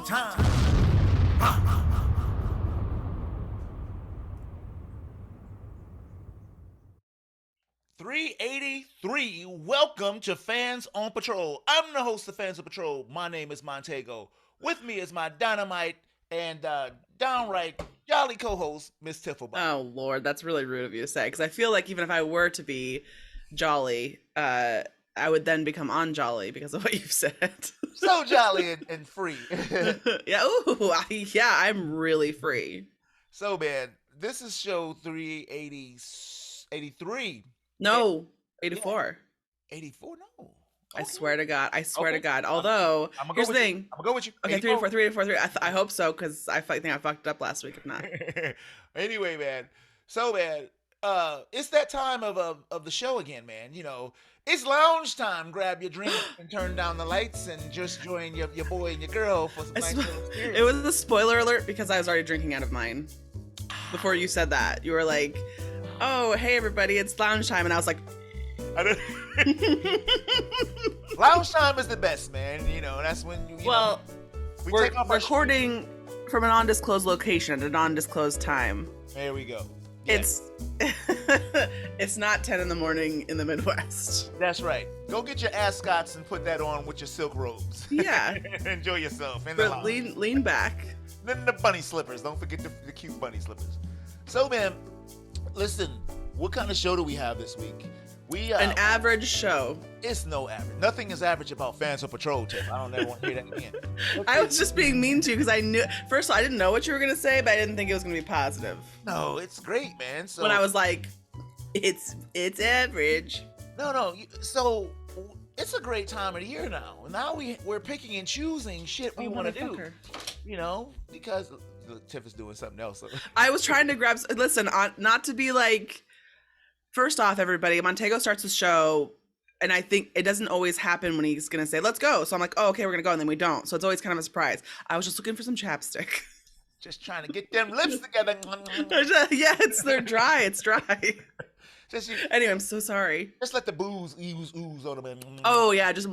time. 383. Welcome to Fans on Patrol. I'm the host of Fans on Patrol. My name is Montego. With me is my dynamite and downright jolly co-host, Miss Tifflebot. Oh, Lord, that's really rude of you to say, because I feel like even if I were to be jolly, I would then become unjolly because of what you've said. So jolly and free. Yeah, I'm really free. So, man, this is show 383. No, 84. Yeah. 84? No. Okay. I swear to God. To God. Although, here's the thing. I'm going to go with you. Okay, 384. I hope so, because I think I fucked up last week, if not. Anyway, man. So, man, it's that time of the show again, man. You know, it's lounge time. Grab your drink and turn down the lights and just join your boy and your girl for some nice little experience. It was a spoiler alert because I was already drinking out of mine. Before you said that, you were like, "Oh, hey everybody, it's lounge time," and I was like, "Lounge time is the best, man." You know, that's when we're take off recording from an undisclosed location at an undisclosed time. There we go. Yeah. It's not 10 in the morning in the Midwest. That's right. Go get your ascots and put that on with your silk robes. Yeah. Enjoy yourself. But lean back. Then the bunny slippers. Don't forget the cute bunny slippers. So, man, listen. What kind of show do we have this week? An average show. It's no average. Nothing is average about Fans on Patrol, Tiff. I don't ever want to hear that again. I was just being mean to you because I knew. First of all, I didn't know what you were gonna say, but I didn't think it was gonna be positive. No, it's great, man. So when I was like, it's average. No. So it's a great time of the year now. Now we're picking and choosing shit we want to do. You know, because Tiff is doing something else. So. I was trying to grab. Listen, not to be like. First off, everybody, Montego starts the show, and I think it doesn't always happen when he's going to say, let's go. So I'm like, oh, okay, we're going to go, and then we don't. So it's always kind of a surprise. I was just looking for some chapstick. Just trying to get them lips together. Yeah, they're dry. It's dry. Anyway, I'm so sorry. Just let the booze ooze on them. Oh, yeah, just...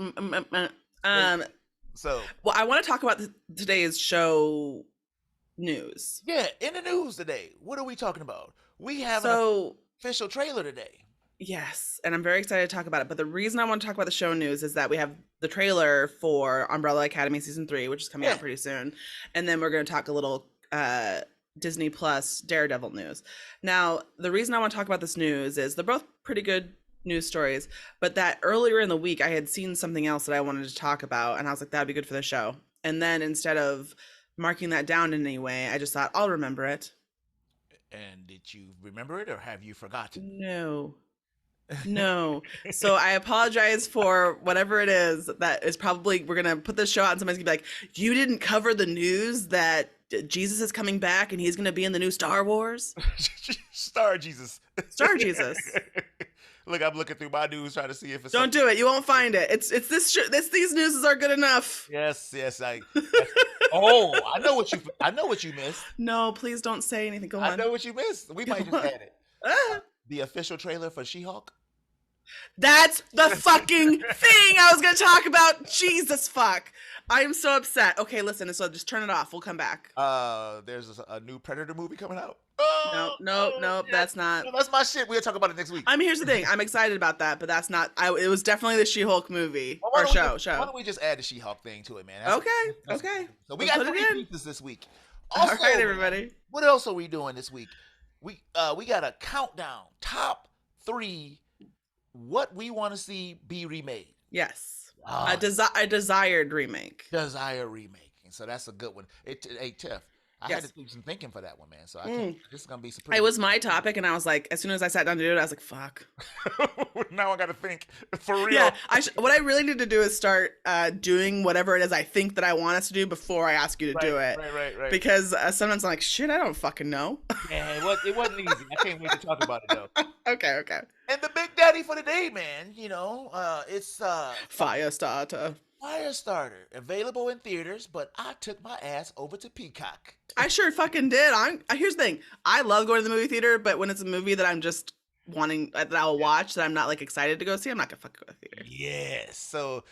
So... Well, I want to talk about today's show news. Yeah, in the news today, what are we talking about? We have official trailer today. Yes, and I'm very excited to talk about it. But the reason I want to talk about the show news is that we have the trailer for Umbrella Academy Season 3, which is coming out pretty soon. And then we're going to talk a little Disney Plus Daredevil news. Now, the reason I want to talk about this news is they're both pretty good news stories, but that earlier in the week I had seen something else that I wanted to talk about, and I was like, that'd be good for the show. And then instead of marking that down in any way, I just thought, I'll remember it. And did you remember it, or have you forgotten? No. So I apologize for whatever it is that is probably, we're going to put this show out and somebody's going to be like, you didn't cover the news that Jesus is coming back and he's going to be in the new Star Wars? Star Jesus. Look, I'm looking through my news trying to see if it's... Don't do it. You won't find it. It's these newses are good enough. Yes. Oh, I know what you missed. No, please don't say anything. Go on. I know what you missed. We might just add it. The official trailer for She-Hulk. That's the fucking thing I was going to talk about. Jesus fuck. I am so upset. Okay, listen. So just turn it off. We'll come back. There's a new Predator movie coming out. No, yeah. That's not. No, that's my shit. We'll talk about it next week. Here's the thing. I'm excited about that, but that's not. It was definitely the She-Hulk movie or show. Why don't we just add the She-Hulk thing to it, man? Okay. So we got 3 pieces this week. Also, all right, everybody. What else are we doing this week? We got a countdown. Top 3 what we want to see be remade. Yes. A desired remake. Desired remake. And so that's a good one. Hey, Tiff, I had to do some thinking for that one, man. So this is going to be some It was my topic, and I was like, as soon as I sat down to do it, I was like, fuck. Now I got to think. For real. Yeah, what I really need to do is start doing whatever it is I think that I want us to do before I ask you to do it. Right. Because sometimes I'm like, shit, I don't fucking know. Yeah, it wasn't easy. I can't wait to talk about it, though. Okay. And the big daddy for the day, man, you know, it's... Firestarter. Firestarter, available in theaters, but I took my ass over to Peacock. I sure fucking did. Here's the thing. I love going to the movie theater, but when it's a movie that I'm just wanting, that I'll watch, that I'm not like excited to go see, I'm not gonna fucking go to the theater. Yes. So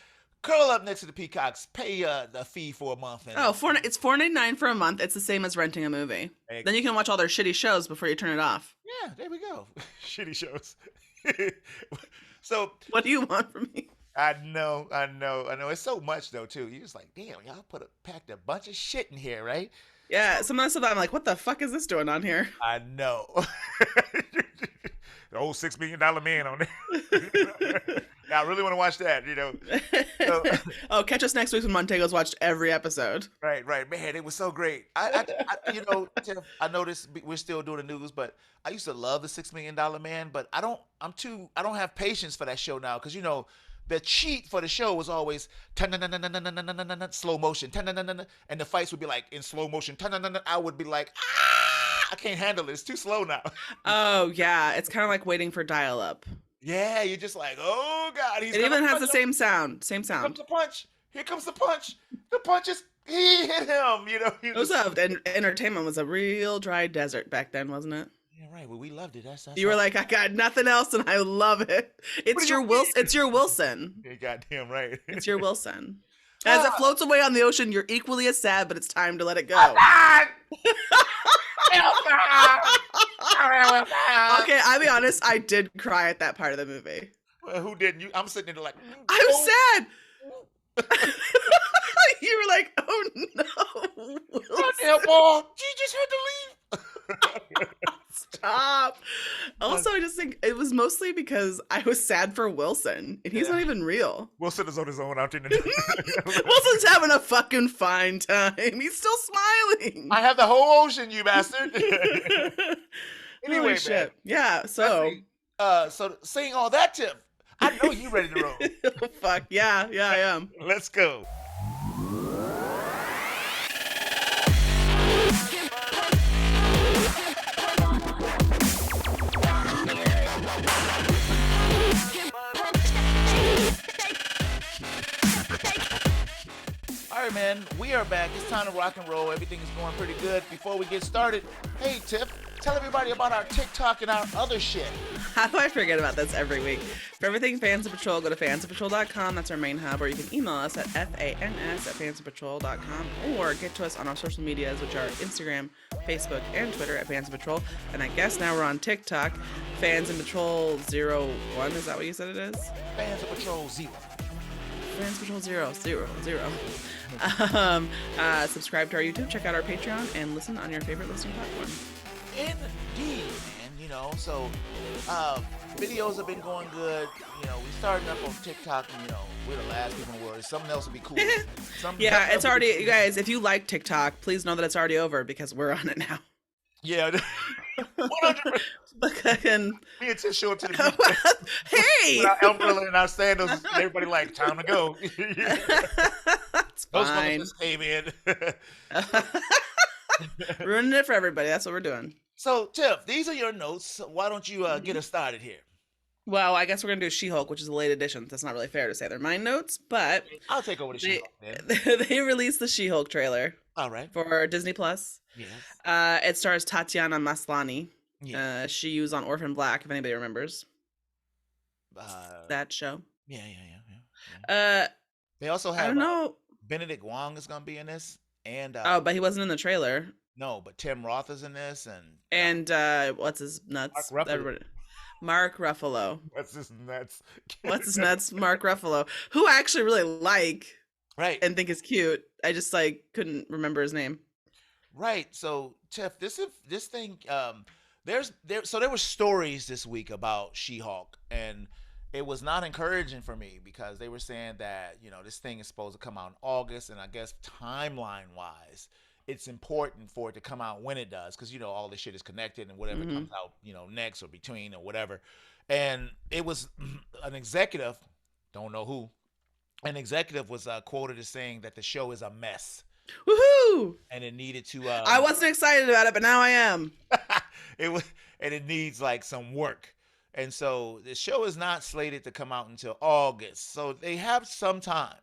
curl up next to the peacocks, pay the fee for a month. And Oh, it's $4.99 for a month. It's the same as renting a movie. Then you can watch all their shitty shows before you turn it off. Yeah, there we go. Shitty shows. So what do you want from me? I know. It's so much though too. You're just like, damn, y'all packed a bunch of shit in here, right? Yeah, some of the stuff I'm like, what the fuck is this doing on here? I know. The old $6 million man on there. Yeah, I really want to watch that, So, oh, catch us next week when Montego's watched every episode. Right, man, it was so great. Tiff, I noticed we're still doing the news, but I used to love the $6 Million Man, but I don't have patience for that show now because the cheat for the show was always slow motion, and the fights would be like in slow motion. I would be like, I can't handle it. It's too slow now. Oh yeah, it's kind of like waiting for dial-up. Yeah, you're just like, oh god, it even has the same sound. Here comes the punch. Here comes the punch. The punch is he hit him. And entertainment was a real dry desert back then, wasn't it? Yeah, right. Well, we loved it. That's you were like, I got nothing else, and I love it. It's your Wilson. It's your Wilson. You're goddamn right. It's your Wilson. As it floats away on the ocean, you're equally as sad, but it's time to let it go. Okay, I'll be honest. I did cry at that part of the movie. Well, who didn't? I'm sitting there like, I was sad. You were like, oh no, Wilson. Boy, you just had to leave. Stop. Also, I just think it was mostly because I was sad for Wilson, and he's not even real. Wilson is on his own out there. Wilson's having a fucking fine time. He's still smiling. I have the whole ocean, you bastard. Anyway, shit. Man. Yeah. So, so saying all that, Tim, I know you ready to roll. Oh, fuck yeah, I am. Let's go. All right, man, we are back. It's time to rock and roll. Everything is going pretty good. Before we get started, hey, Tiff, tell everybody about our TikTok and our other shit. How do I forget about this every week? For everything Fans of Patrol, go to fansofpatrol.com. That's our main hub. Or you can email us at fans@fansofpatrol.com. Or get to us on our social medias, which are Instagram, Facebook, and Twitter at Fans of Patrol. And I guess now we're on TikTok. Fans of Patrol 01. Is that what you said it is? Fans of Patrol 0. Fans Patrol 000. Subscribe to our YouTube, check out our Patreon, and listen on your favorite listening platform. Indeed, man. So videos have been going good. We started up on TikTok, and we're the last people in the world. Something else would be cool. Yeah, it's already, you guys, if you like TikTok, please know that it's already over because we're on it now. Yeah. 100%. Me and Tiff show up to the beach. Hey! With our umbrella and our sandals, and everybody like, time to go. It's fine. Just came in. Ruining it for everybody. That's what we're doing. So, Tiff, these are your notes. Why don't you get us started here? Well, I guess we're going to do She-Hulk, which is a late edition. That's not really fair to say they're my notes, but... I'll take over the She-Hulk, They released the She-Hulk trailer. All right. For Disney+. Yes. It stars Tatiana Maslany. Yes. She was on Orphan Black, if anybody remembers. That show. Yeah. They also have... I don't know. Benedict Wong is going to be in this. And but he wasn't in the trailer. No, but Tim Roth is in this. And what's his nuts? Mark Ruffalo. What's his nuts? What's his nuts? Mark Ruffalo, who I actually really like, right, and think is cute. I just couldn't remember his name. Right. So, Tiff, this thing, there were stories this week about She-Hulk, and it was not encouraging for me because they were saying that this thing is supposed to come out in August, and I guess timeline wise, it's important for it to come out when it does, because all this shit is connected, and whatever comes out next or between or whatever. And it was an executive, don't know who, an executive was quoted as saying that the show is a mess. Woohoo! And it needed to. I wasn't excited about it, but now I am. It needs some work, and so the show is not slated to come out until August. So they have some time,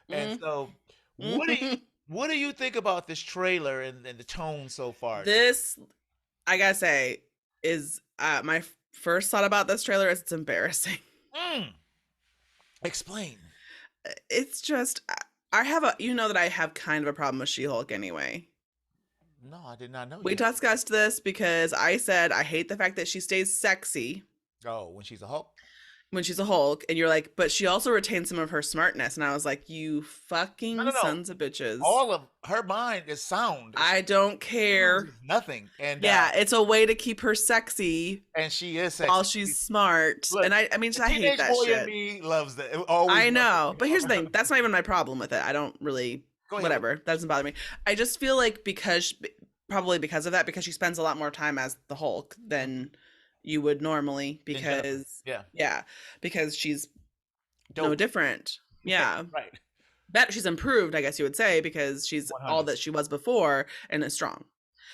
And so, what do you think about this trailer and the tone so far? This, I gotta say, is my first thought about this trailer is it's embarrassing. Explain. it's just I have a you know that I have kind of a problem with She-Hulk anyway. No, I did not know you We had. discussed this because I said I hate the fact that she stays sexy Oh, when she's a Hulk. when she's a Hulk, and you're like, but she also retains some of her smartness, and I was like, you No, fucking no, no. sons of bitches. All of her mind is sound. She I don't care. uses nothing, Yeah, it's a way to keep her sexy and she is while sexy. she's smart. Look, And I mean, the I hate teenage that boy in shit. me loves that. Always I loves know. it. But here's the thing. That's not even my problem with it. I don't really, Go ahead. whatever. That doesn't bother me. I just feel like probably because of that, because she spends a lot more time as the Hulk than you would normally, And Jennifer. because, Yeah. yeah, because she's no Dope. different. Yeah. Right. She's improved, I guess you would say, because she's all 100. that she was before and is strong.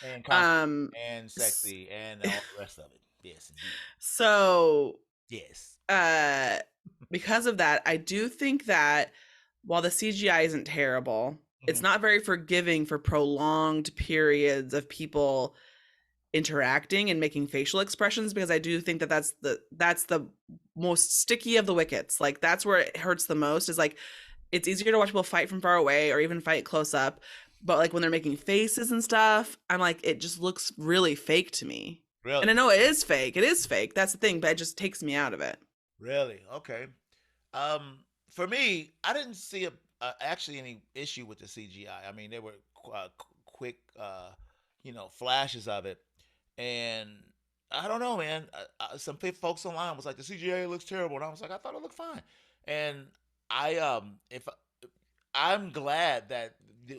And confident Um, and sexy and all the rest of it. Yes, indeed. so Yes. because of that, I do think that while the CGI isn't terrible, it's Mhm. not very forgiving for prolonged periods of people interacting and making facial expressions, because I do think that that's the most sticky of the wickets. Like that's where it hurts the most, is like it's easier to watch people fight from far away or even fight close up, but like when they're making faces and stuff, I'm like, it just looks really fake to me. Really? And I know it is fake. It is fake. That's the thing, but it just takes me out of it. Really? Okay. For me, I didn't see actually any issue with the CGI. I mean, there were quick, flashes of it, and I don't know, man. Some folks online was like, the CGI looks terrible, and I was like, I thought it looked fine. And if I'm glad that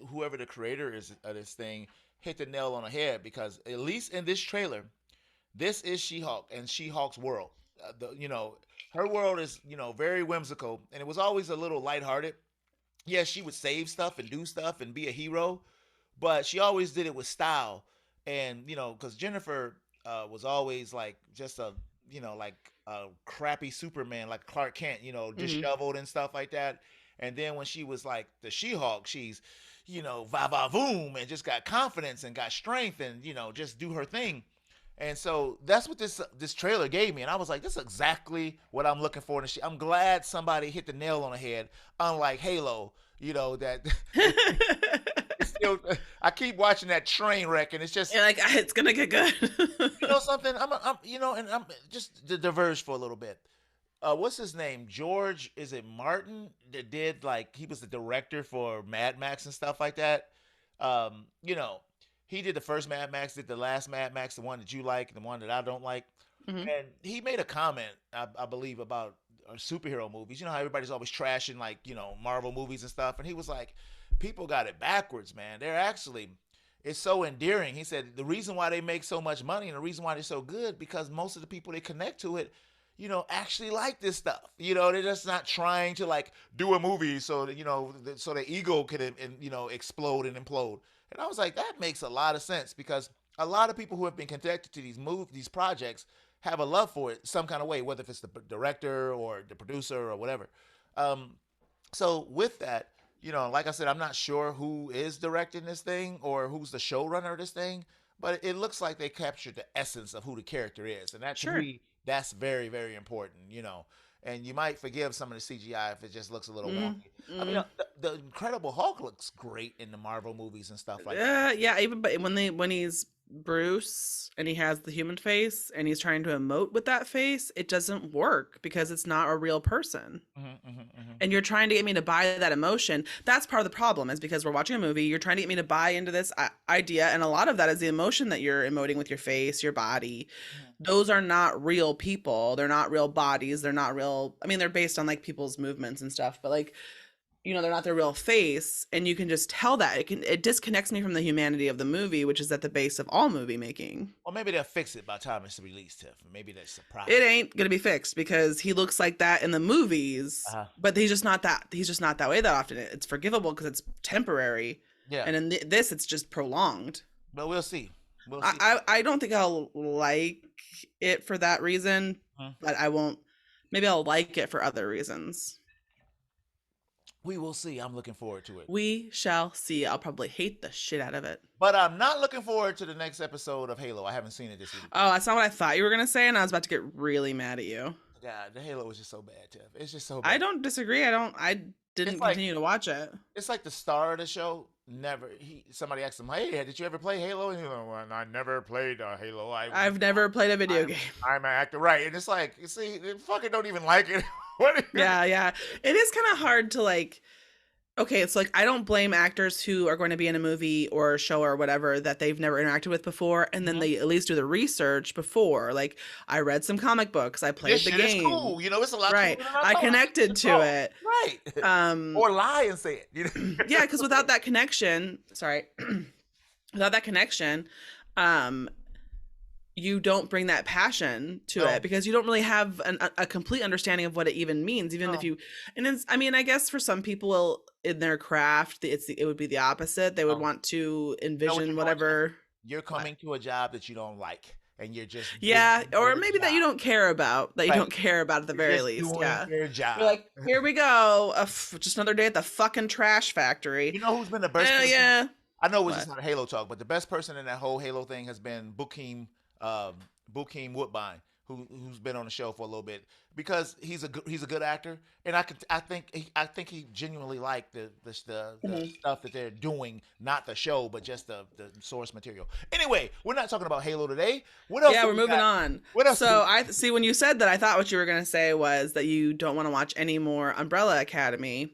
whoever the creator is of this thing hit the nail on the head, because at least in this trailer, this is She-Hulk and She-Hulk's world. Her world is very whimsical, and it was always a little lighthearted. Yeah, she would save stuff and do stuff and be a hero, but she always did it with style. And because Jennifer was always like just like a crappy Superman, like Clark Kent, Hmm. disheveled and stuff like that. And then when she was like the She-Hulk, she's va va voom, and just got confidence and got strength, and just do her thing. And so that's what this trailer gave me, and I was like, "This is exactly what I'm looking for." I'm glad somebody hit the nail on the head. Unlike Halo, that it's still. I keep watching that train wreck, and it's just You're like, it's gonna get good. something. And I'm just to diverge for a little bit. What's his name? George? Is it Martin? That did like he was the director for Mad Max and stuff like that. Um, you know, he did the first Mad Max, did the last Mad Max, the one that you like, the one that I don't like, Hmm. and he made a comment, I believe, about superhero movies. You know how everybody's always trashing like Marvel movies and stuff, and he was like, people got it backwards, man. They're actually it's so endearing. He said the reason why they make so much money and the reason why they're so good because most of the people they connect to it actually like this stuff. They're just not trying to like do a movie so that so their ego could explode and implode. And I was like, that makes a lot of sense because a lot of people who have been connected to these projects have a love for it some kind of way, whether if it's the director or the producer or whatever. Um, so with that, like I said, I'm not sure who is directing this thing or who's the showrunner of this thing, but it looks like they captured the essence of who the character is, and that to Sure. me, that's very, very important. And you might forgive some of the CGI if it just looks a little Mm, wonky. I mean, mm. the Incredible Hulk looks great in the Marvel movies and stuff like that. Yeah, even but when he's Bruce and he has the human face and he's trying to emote with that face, it doesn't work because it's not a real person. Hmm. And you're trying to get me to buy that emotion. That's part of the problem, is because we're watching a movie, you're trying to get me to buy into this idea, and a lot of that is the emotion that you're emoting with your face, your body. Hmm. Those are not real people. They're not real bodies. They're not real. I mean, they're based on like people's movements and stuff, but like they're not their real face, and you can just tell that it disconnects me from the humanity of the movie, which is at the base of all movie making. Or maybe they'll fix it by the time it's released, Tiff. Maybe that's a surprise. It ain't gonna be fixed because he looks like that in the movies, Uh-huh. but he's just not that way that often. It's forgivable because it's temporary, Yeah, and in this it's just prolonged. but we'll see. We'll I, see. I i don't think I'll like it for that reason, Mhm. but I won't. Maybe I'll like it for other reasons. We will see. I'm looking forward to it. We shall see. I'll probably hate the shit out of it. But I'm not looking forward to the next episode of Halo. I haven't seen it this week. Oh, that's not what I thought you were gonna say, and I was about to get really mad at you. God, the Halo is just so bad, Tiff. It's just so I bad. don't disagree. I don't. I didn't It's like continue to watch it. it's like the star of the show. Never. Somebody asked him, "Hey, did you ever play Halo?" And he's like, "Well, I never played Halo. I've never played a video I'm, game. I'm an actor, right?" And it's like, you see, they fucking don't even like it. What? Yeah, yeah. It is kind of hard to like. Okay, it's like I don't blame actors who are going to be in a movie or a show or whatever that they've never interacted with before, and then Mhm. they at least do the research before. Like I read some comic books, I played This the shit is game, cool. You know, it's a lot cooler right? than I I thought. connected to Oh, it. right. Um, Or lie and say it. You know? yeah, because without that connection, sorry, without that connection, um, you don't bring that passion to No. it because you don't really have a complete understanding of what it even means. Even if No. you, and it's, I mean, I guess for some people in their craft, it would be the opposite. They would No. want to You know what envision you're doing, whatever. You're What? coming to a job that you don't like, and you're just Yeah, doing or your maybe that you job. don't care about. That you Right. don't care about at the You're very just least. doing Yeah, your you're job. like, here we go, just another day at the fucking trash factory. You know who's been the best Yeah, person? yeah. I know it's What? just not a Halo talk, but the best person in that whole Halo thing has been Bukeem Woodbine, who's been on the show for a little bit because he's a good actor, and I think he genuinely liked the Mhm. stuff that they're doing, not the show, but just the source material. Anyway, we're not talking about Halo today. What else? Yeah, do we're we moving got? on. What else? So I see when you said that, I thought what you were gonna say was that you don't want to watch any more Umbrella Academy,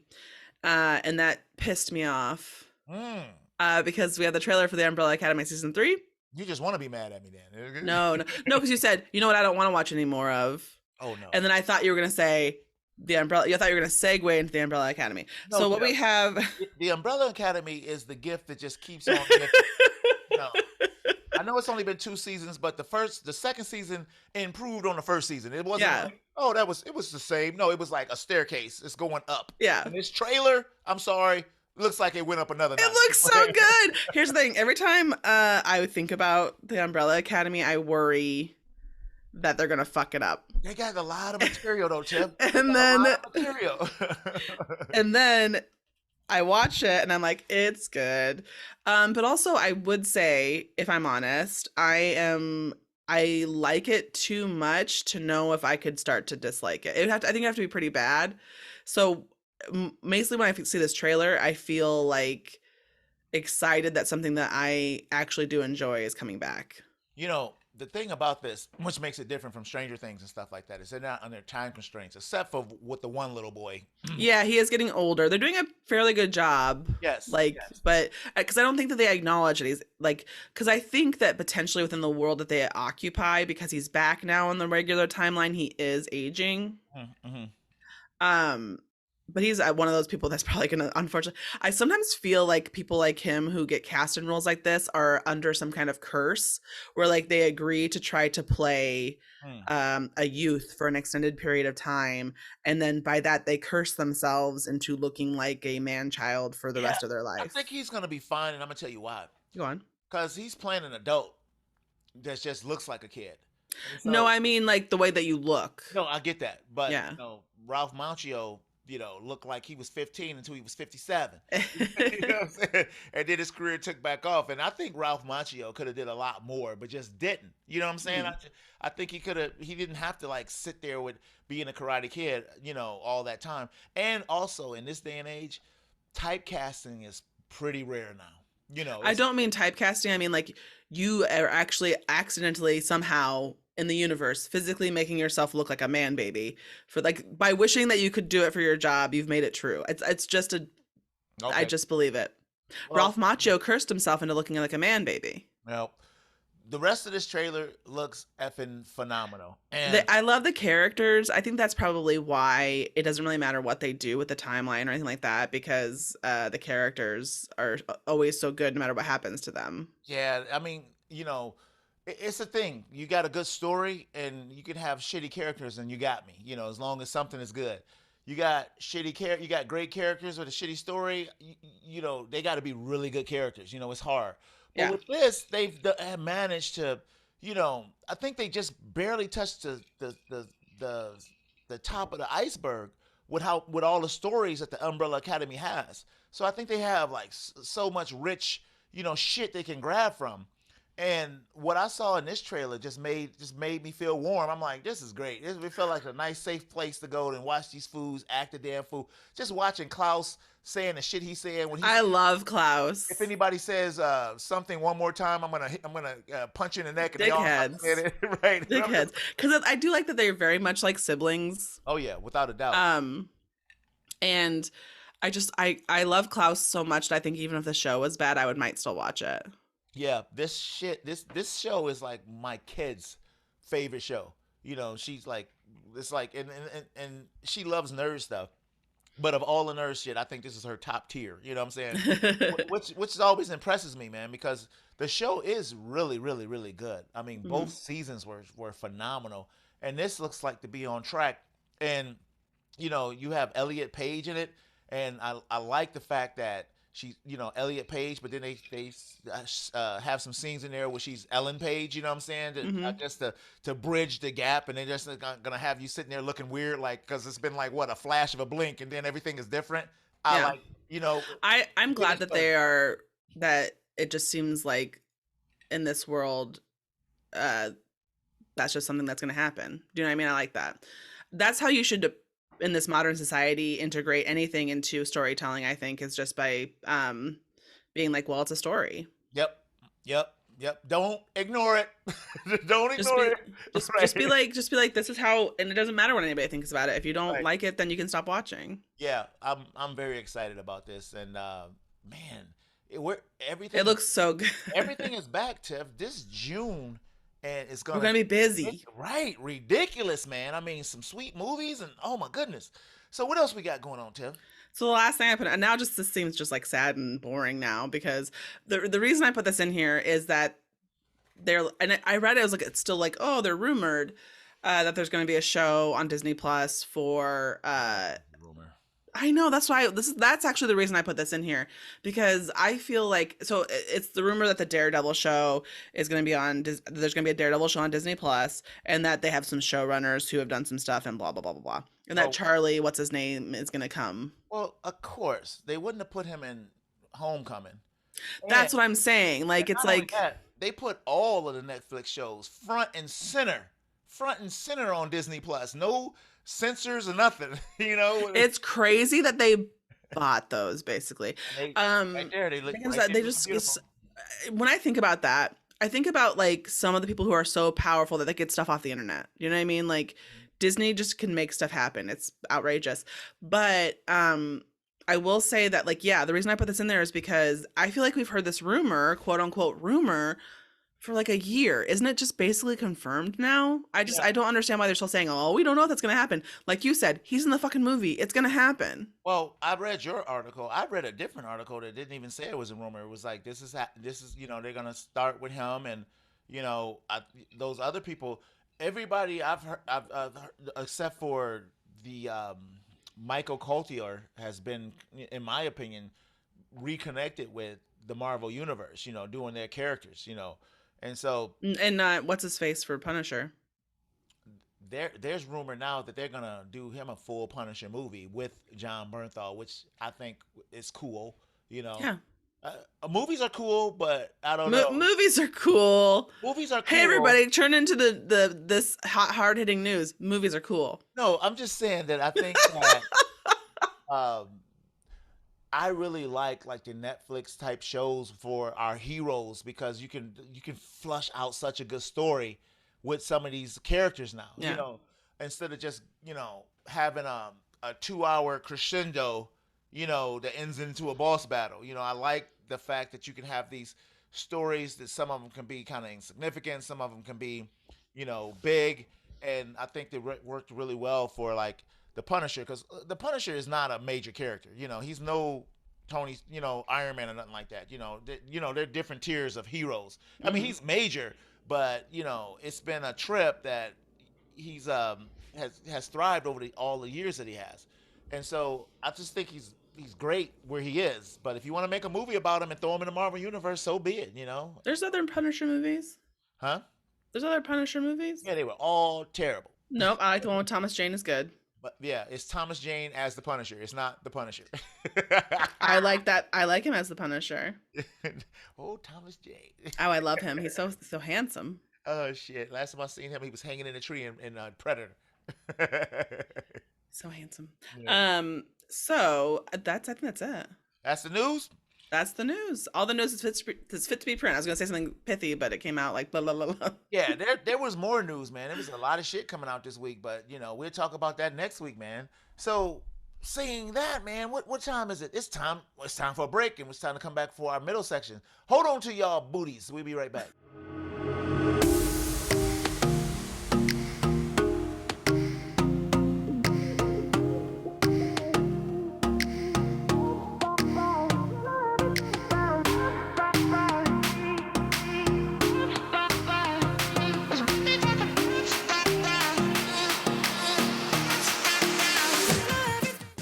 and that pissed me off. Mm, Because we had the trailer for the Umbrella Academy season 3. you just want to be mad at me then? No, no, no, because you said, you know what, I don't want to watch any more of, Oh no. and then I thought you were gonna say the Umbrella. I thought you were gonna segue into the Umbrella Academy. No, So what no. we have. The Umbrella Academy is the gift that just keeps on giving. No. I know it's only been 2 seasons, but the second season improved on the first season. It wasn't Yeah. like, oh, it was the same. No, it was like a staircase. It's going up. Yeah. And this trailer, I'm sorry, looks like it went up another It notch. looks so good. Here's the thing. Every time I think about the Umbrella Academy, I worry that they're gonna fuck it up. They got a lot of material though, Tim. And Got a then lot of material. and then I watch it and I'm like, it's good. But also I would say, if I'm honest, I like it too much to know if I could start to dislike it. I think it'd have to be pretty bad. So mostly when I see this trailer, I feel like excited that something that I actually do enjoy is coming back. You know, the thing about this, which makes it different from Stranger Things and stuff like that, is they're not under time constraints, except for with the one little boy. Yeah, he is getting older. They're doing a fairly good job. Yes. Like, yes. but because I don't think that they acknowledge that he's like, because I think that potentially within the world that they occupy, because he's back now on the regular timeline, he is aging. Mm-hmm. But he's one of those people that's probably gonna, unfortunately, I sometimes feel like people like him who get cast in roles like this are under some kind of curse where like they agree to try to play a youth for an extended period of time, and then by that they curse themselves into looking like a man child for the rest of their life. I think he's gonna be fine, and I'm gonna tell you why. Go on. Because he's playing an adult that just looks like a kid. So, No, I mean like the way that you look. no, I get that, but Yeah. you know, Ralph Macchio, you know, looked like he was 15 until he was 57. You know what I'm saying? And then his career took back off. And I think Ralph Macchio could have did a lot more, but just didn't. You know what I'm saying? I think he didn't have to like sit there with being a Karate Kid, you know, all that time. And also in this day and age, typecasting is pretty rare now. You know, I don't mean typecasting. I mean like you are actually accidentally somehow in the universe physically making yourself look like a man baby for like by wishing that you could do it for your job. You've made it true. It's just a. Okay. I just believe it. Well, Ralph Macchio cursed himself into looking like a man baby. Well, the rest of this trailer looks effing phenomenal. And I love the characters. I think that's probably why it doesn't really matter what they do with the timeline or anything like that, because the characters are always so good no matter what happens to them. yeah, I mean, you know, it's a thing. You got a good story, and you can have shitty characters, and you got me. You know, as long as something is good. You got you got great characters with a shitty story. You know, they got to be really good characters. You know, it's hard. But Yeah. with this, have managed to, you know, I think they just barely touched the top of the iceberg with all the stories that the Umbrella Academy has. So I think they have like so much rich, you know, shit they can grab from. And what I saw in this trailer just made me feel warm. I'm like, this is great. It felt like a nice, safe place to go and watch these fools act the damn fool. Just watching Klaus saying the shit he said when he I said, love if Klaus. anybody says something one more time, I'm gonna punch you in the neck, and they all start saying Dickheads. it right. And I'm Dickheads. just, Because I do like that they're very much like siblings. oh yeah, without a doubt. Um, and I love Klaus so much that I think even if the show was bad, I would might still watch it. Yeah, this show is like my kid's favorite show. She's like, it's like, and she loves nerd stuff. But of all the nerd shit, I think this is her top tier. You know what I'm saying? Which always impresses me, man, because the show is really, really, really good. I mean, both Mhm. seasons were phenomenal, and this looks like to be on track. And you have Elliot Page in it, and I like the fact that she's Elliot Page, but then they have some scenes in there where she's Ellen Page. You know what I'm saying? I Mhm. guess to bridge the gap, and they're just gonna have you sitting there looking weird, like because it's been like what, a flash of a blink, and then everything is different. I Yeah. like you know I'm glad getting that started. they are that it just seems like in this world, uh, that's just something that's going to happen. Do you know what I mean? I like that. That's how you should, in this modern society, integrate anything into storytelling. I think is just by being like, well, it's a story. Yep, yep, yep. Don't ignore it. Don't Just ignore be, it. just be Right, like, this is how, and it doesn't matter what anybody thinks about it. If you don't right. like it, then you can stop watching. Yeah, I'm very excited about this, and man, we're It everything looks so good. everything is back, Tiff. This June, and it's We're gonna gonna be be busy. right, ridiculous, man. I mean, some sweet movies, and oh my goodness. So what else we got going on, Tiff? So the last thing I put, and now just this seems just like sad and boring now because the reason I put this in here is that they're, and I read it, I was like, it's still like, oh, they're rumored that there's going to be a show on Disney Plus for Oh, rumor. I know, that's why that's actually the reason I put this in here, because I feel like, so it's the rumor that the Daredevil show is going to be on there's going to be a Daredevil show on Disney Plus, and that they have some showrunners who have done some stuff and blah blah blah blah blah, and that Oh, Charlie, what's his name, is going to come. well, of course they wouldn't have put him in Homecoming, and That's what I'm saying. and Like it's not only like that, they put all of the Netflix shows front and center on Disney Plus. No censors or nothing. it's crazy that they bought those basically. And they right Um there, they look because right there, they looking just beautiful. when I think about that, I think about like some of the people who are so powerful that they get stuff off the internet. You know what I mean? Like Disney just can make stuff happen. It's outrageous. But I will say that like yeah, the reason I put this in there is because I feel like we've heard this rumor, quote unquote rumor, for like a year. Isn't it just basically confirmed now? Yeah. I don't understand why they're still saying, "Oh, we don't know if that's going to happen." Like you said, he's in the fucking movie. It's going to happen. Well, I read your article. I read a different article that didn't even say it was a rumor. It was like this is they're gonna start with him, and those other people, everybody I've heard, except for the Michael Coltier has been, in my opinion, reconnected with the Marvel universe. Doing their characters. And so And what's his face for Punisher? there's rumor now that they're gonna do him a full Punisher movie with John Bernthal, which I think is cool. You know, Yeah. movies are cool, but I don't know. Movies are cool. Movies are Hey cool. everybody, turn into the this hot hard hitting news. Movies are cool. No, I'm just saying that I think that um, I really like the Netflix type shows for our heroes because you can flush out such a good story with some of these characters now. Yeah. Instead of just having a 2 hour crescendo, that ends into a boss battle. I like the fact that you can have these stories that some of them can be kind of insignificant, some of them can be big, and I think they worked really well for like the Punisher because the Punisher is not a major character. He's no Tony, Iron Man or nothing like that. They're different tiers of heroes. I mean, Hmm. he's major, but it's been a trip that he's has thrived over all the years that he has, and so I just think he's great where he is. But if you want to make a movie about him and throw him in the Marvel universe, so be it. There's other Punisher movies. Huh? There's other Punisher movies. Yeah, they were all terrible. Nope, I like the one with Thomas Jane is good. But yeah, it's Thomas Jane as the Punisher. It's not the Punisher. I like that. I like him as the Punisher. Oh, Thomas Jane. Oh, I love him. He's so handsome. Oh shit! Last time I seen him, he was hanging in a tree in Predator. So handsome. Yeah. So I think that's it. That's the news. That's the news. All the news is fit to be print. I was gonna say something pithy, but it came out like blah blah blah blah. Yeah, there was more news, man. There was a lot of shit coming out this week, but we'll talk about that next week, man. So saying that, man, what time is it? It's time for a break, and it's time to come back for our middle section. Hold on to y'all booties. We'll be right back.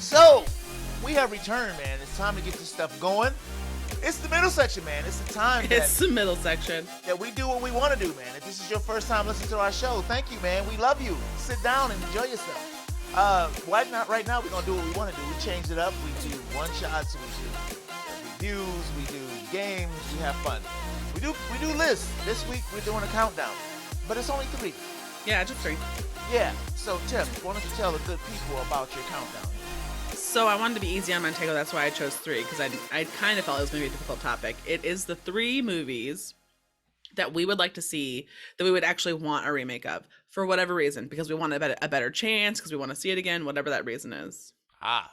So, we have returned, man. It's time to get this stuff going. It's the middle section, man. It's the time It's the middle section. that we do what we want to do, man. If this is your first time listening to our show, thank you, man. We love you. Sit down and enjoy yourself. Why not right now? We're going to do what we want to do. We changed it up. We do one-shots. We do reviews. We do games. We have fun. We do lists. This week, we're doing a countdown. But it's only 3. Yeah, just 3. Yeah. So, Tim, why don't you tell the good people about your countdown? So I wanted to be easy on Montego. That's why I chose 3, because I kind of felt it was going to be a difficult topic. It is the 3 movies that we would like to see, that we would actually want a remake of, for whatever reason, because we want a better chance, because we want to see it again, whatever that reason is. Ah,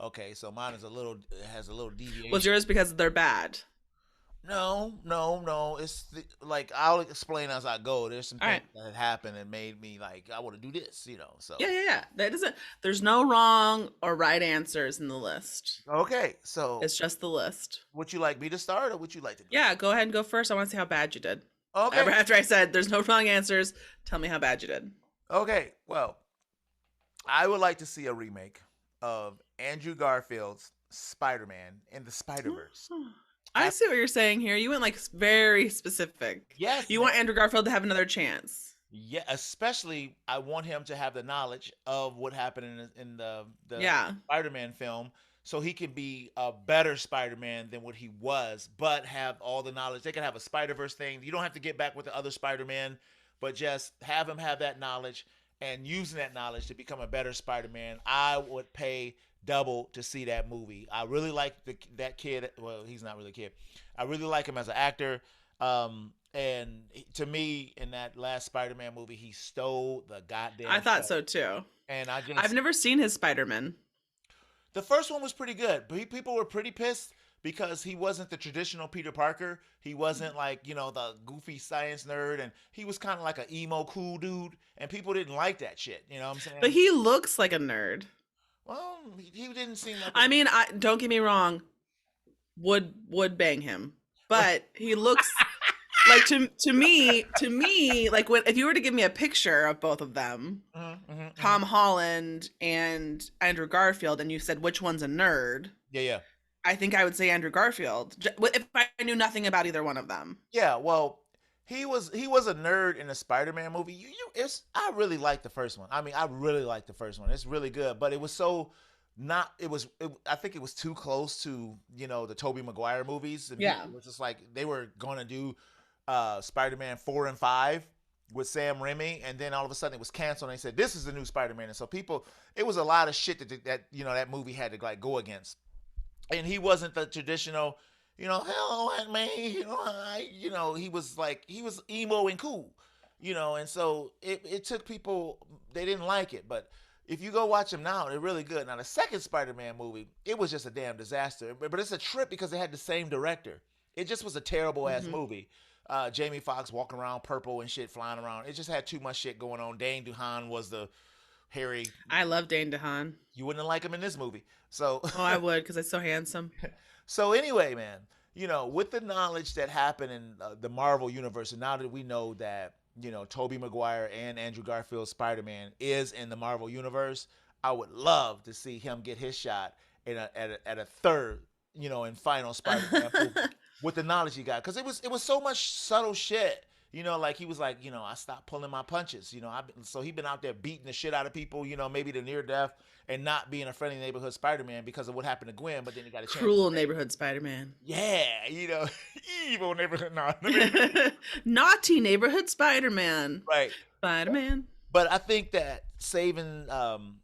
okay. So mine is has a little deviation. Was yours because they're bad? No. It's like I'll explain as I go. There's some All things right. that had happened and made me like I want to do this, So Yeah. That doesn't. There's no wrong or right answers in the list. okay. So It's just the list. would you like me to start or would you like to? Yeah, go ahead and go first. I want to see how bad you did. Okay. After I said there's no wrong answers, tell me how bad you did. Okay. Well, I would like to see a remake of Andrew Garfield's Spider-Man in the Spider-Verse. I see what you're saying here. You went like very specific. Yes. You want Andrew Garfield to have another chance. Yeah, especially I want him to have the knowledge of what happened in the Yeah. Spider-Man film, so he can be a better Spider-Man than what he was, but have all the knowledge. They can have a Spider-Verse thing. You don't have to get back with the other Spider-Man, but just have him have that knowledge and using that knowledge to become a better Spider-Man. I would pay double to see that movie. I really like that kid. Well, he's not really a kid. I really like him as an actor. And to me, in that last Spider-Man movie, he stole the goddamn. I thought show. so too. And I've never seen his Spider-Man. The first one was pretty good, but people were pretty pissed because he wasn't the traditional Peter Parker. He wasn't like, the goofy science nerd, and he was kind of like an emo cool dude, and people didn't like that shit. You know what I'm saying? But he looks like a nerd. Well, he didn't seem like. I mean, don't get me wrong. Would bang him, but he looks like to me like if you were to give me a picture of both of them, Tom Holland and Andrew Garfield, and you said which one's a nerd, Yeah. I think I would say Andrew Garfield if I knew nothing about either one of them. Yeah, well, he was a nerd in the Spider-Man movie. I really liked the first one. I mean, I really liked the first one. It's really good, but it was so not. I think it was too close to the Tobey Maguire movies. And Yeah. it was just like they were going to do Spider-Man 4 and 5 with Sam Raimi, and then all of a sudden it was canceled. And they said this is the new Spider-Man, and so it was a lot of shit that movie had to like go against. And he wasn't the traditional, hello, Aunt May, he was emo and cool, and so it took people, they didn't like it. But if you go watch them now, they're really good. Now, the second Spider-Man movie, it was just a damn disaster, but it's a trip because they had the same director. It just was a terrible ass movie. Jamie Foxx walking around purple and shit flying around. It just had too much shit going on. Dane DeHaan was the Harry. I love Dane DeHaan. You wouldn't like him in this movie. So Oh, I would, because he's so handsome. So anyway, man, with the knowledge that happened in the Marvel universe, and now that we know that, Tobey Maguire and Andrew Garfield's Spider-Man is in the Marvel universe, I would love to see him get his shot at a third, and final Spider-Man movie with the knowledge he got. Because it was so much subtle shit You know, like he was like, you know, I stopped pulling my punches. You know, so he been out there beating the shit out of people. You know, maybe the near death and not being a friendly neighborhood Spider-Man because of what happened to Gwen. But then he got a chance. Cruel neighborhood Spider-Man. Yeah, you know, evil neighborhood. No, Naughty neighborhood Spider-Man. right. Spider-Man. But I think that saving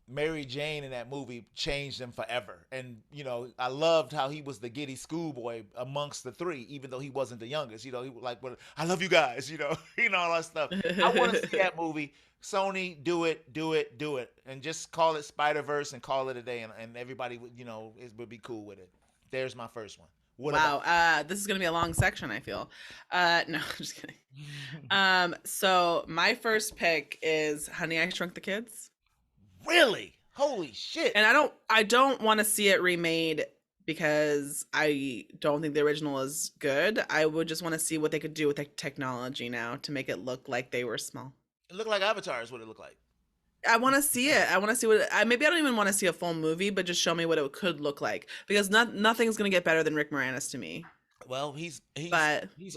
Mary Jane in that movie changed him forever. And, you know, I loved how he was the giddy schoolboy amongst the three, even though he wasn't the youngest. You know, he was like, well, I love you guys, you know, all that stuff. I want to see that movie. Sony, do it. And just call it Spider-Verse and call it a day. And everybody, would, you know, would be cool with it. There's my first one. Wow, this is gonna be a long section, I feel. No, I'm just kidding. So my first pick is Honey, I Shrunk the Kids. Really? Holy shit! And I don't want to see it remade because I don't think the original is good. I would just want to see what they could do with the technology now to make it look like they were small. It looked like Avatar is what it looked like. I want to see it. I want to see what maybe I don't even want to see a full movie, but just show me what it could look like, because nothing's going to get better than Rick Moranis to me. Well, he's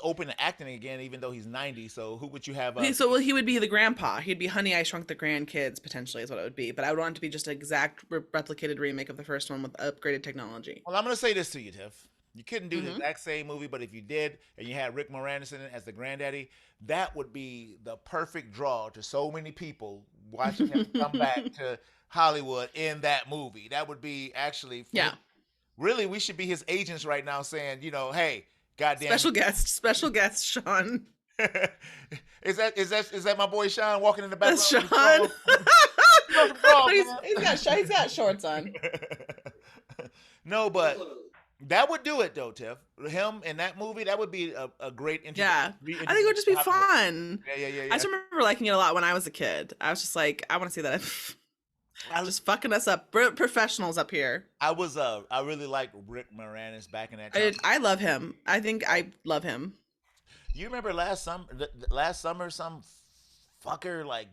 open to acting again, even though he's 90. So who would you have? He would be the grandpa. He'd be Honey, I Shrunk the Grandkids, potentially, is what it would be. But I would want it to be just an exact replicated remake of the first one with upgraded technology. Well, I'm going to say this to you, Tiff. You couldn't do the exact same movie, but if you did, and you had Rick Moranis in it as the granddaddy, that would be the perfect draw to so many people watching him come back to Hollywood in that movie. That would be actually, really, we should be his agents right now, saying, you know, hey, goddamn, special guest, Sean. Is that my boy Sean walking in the background? That's Sean. He's got shorts on. No, but that would do it though, Tiff. Him in that movie, that would be a great I think it would just be fun. Yeah. I just remember liking it a lot when I was a kid. I was just like, I want to see that. I was just fucking us up. Professionals up here. I really liked Rick Moranis back in that time. I love him. I think I love him. You remember last summer, some fucker like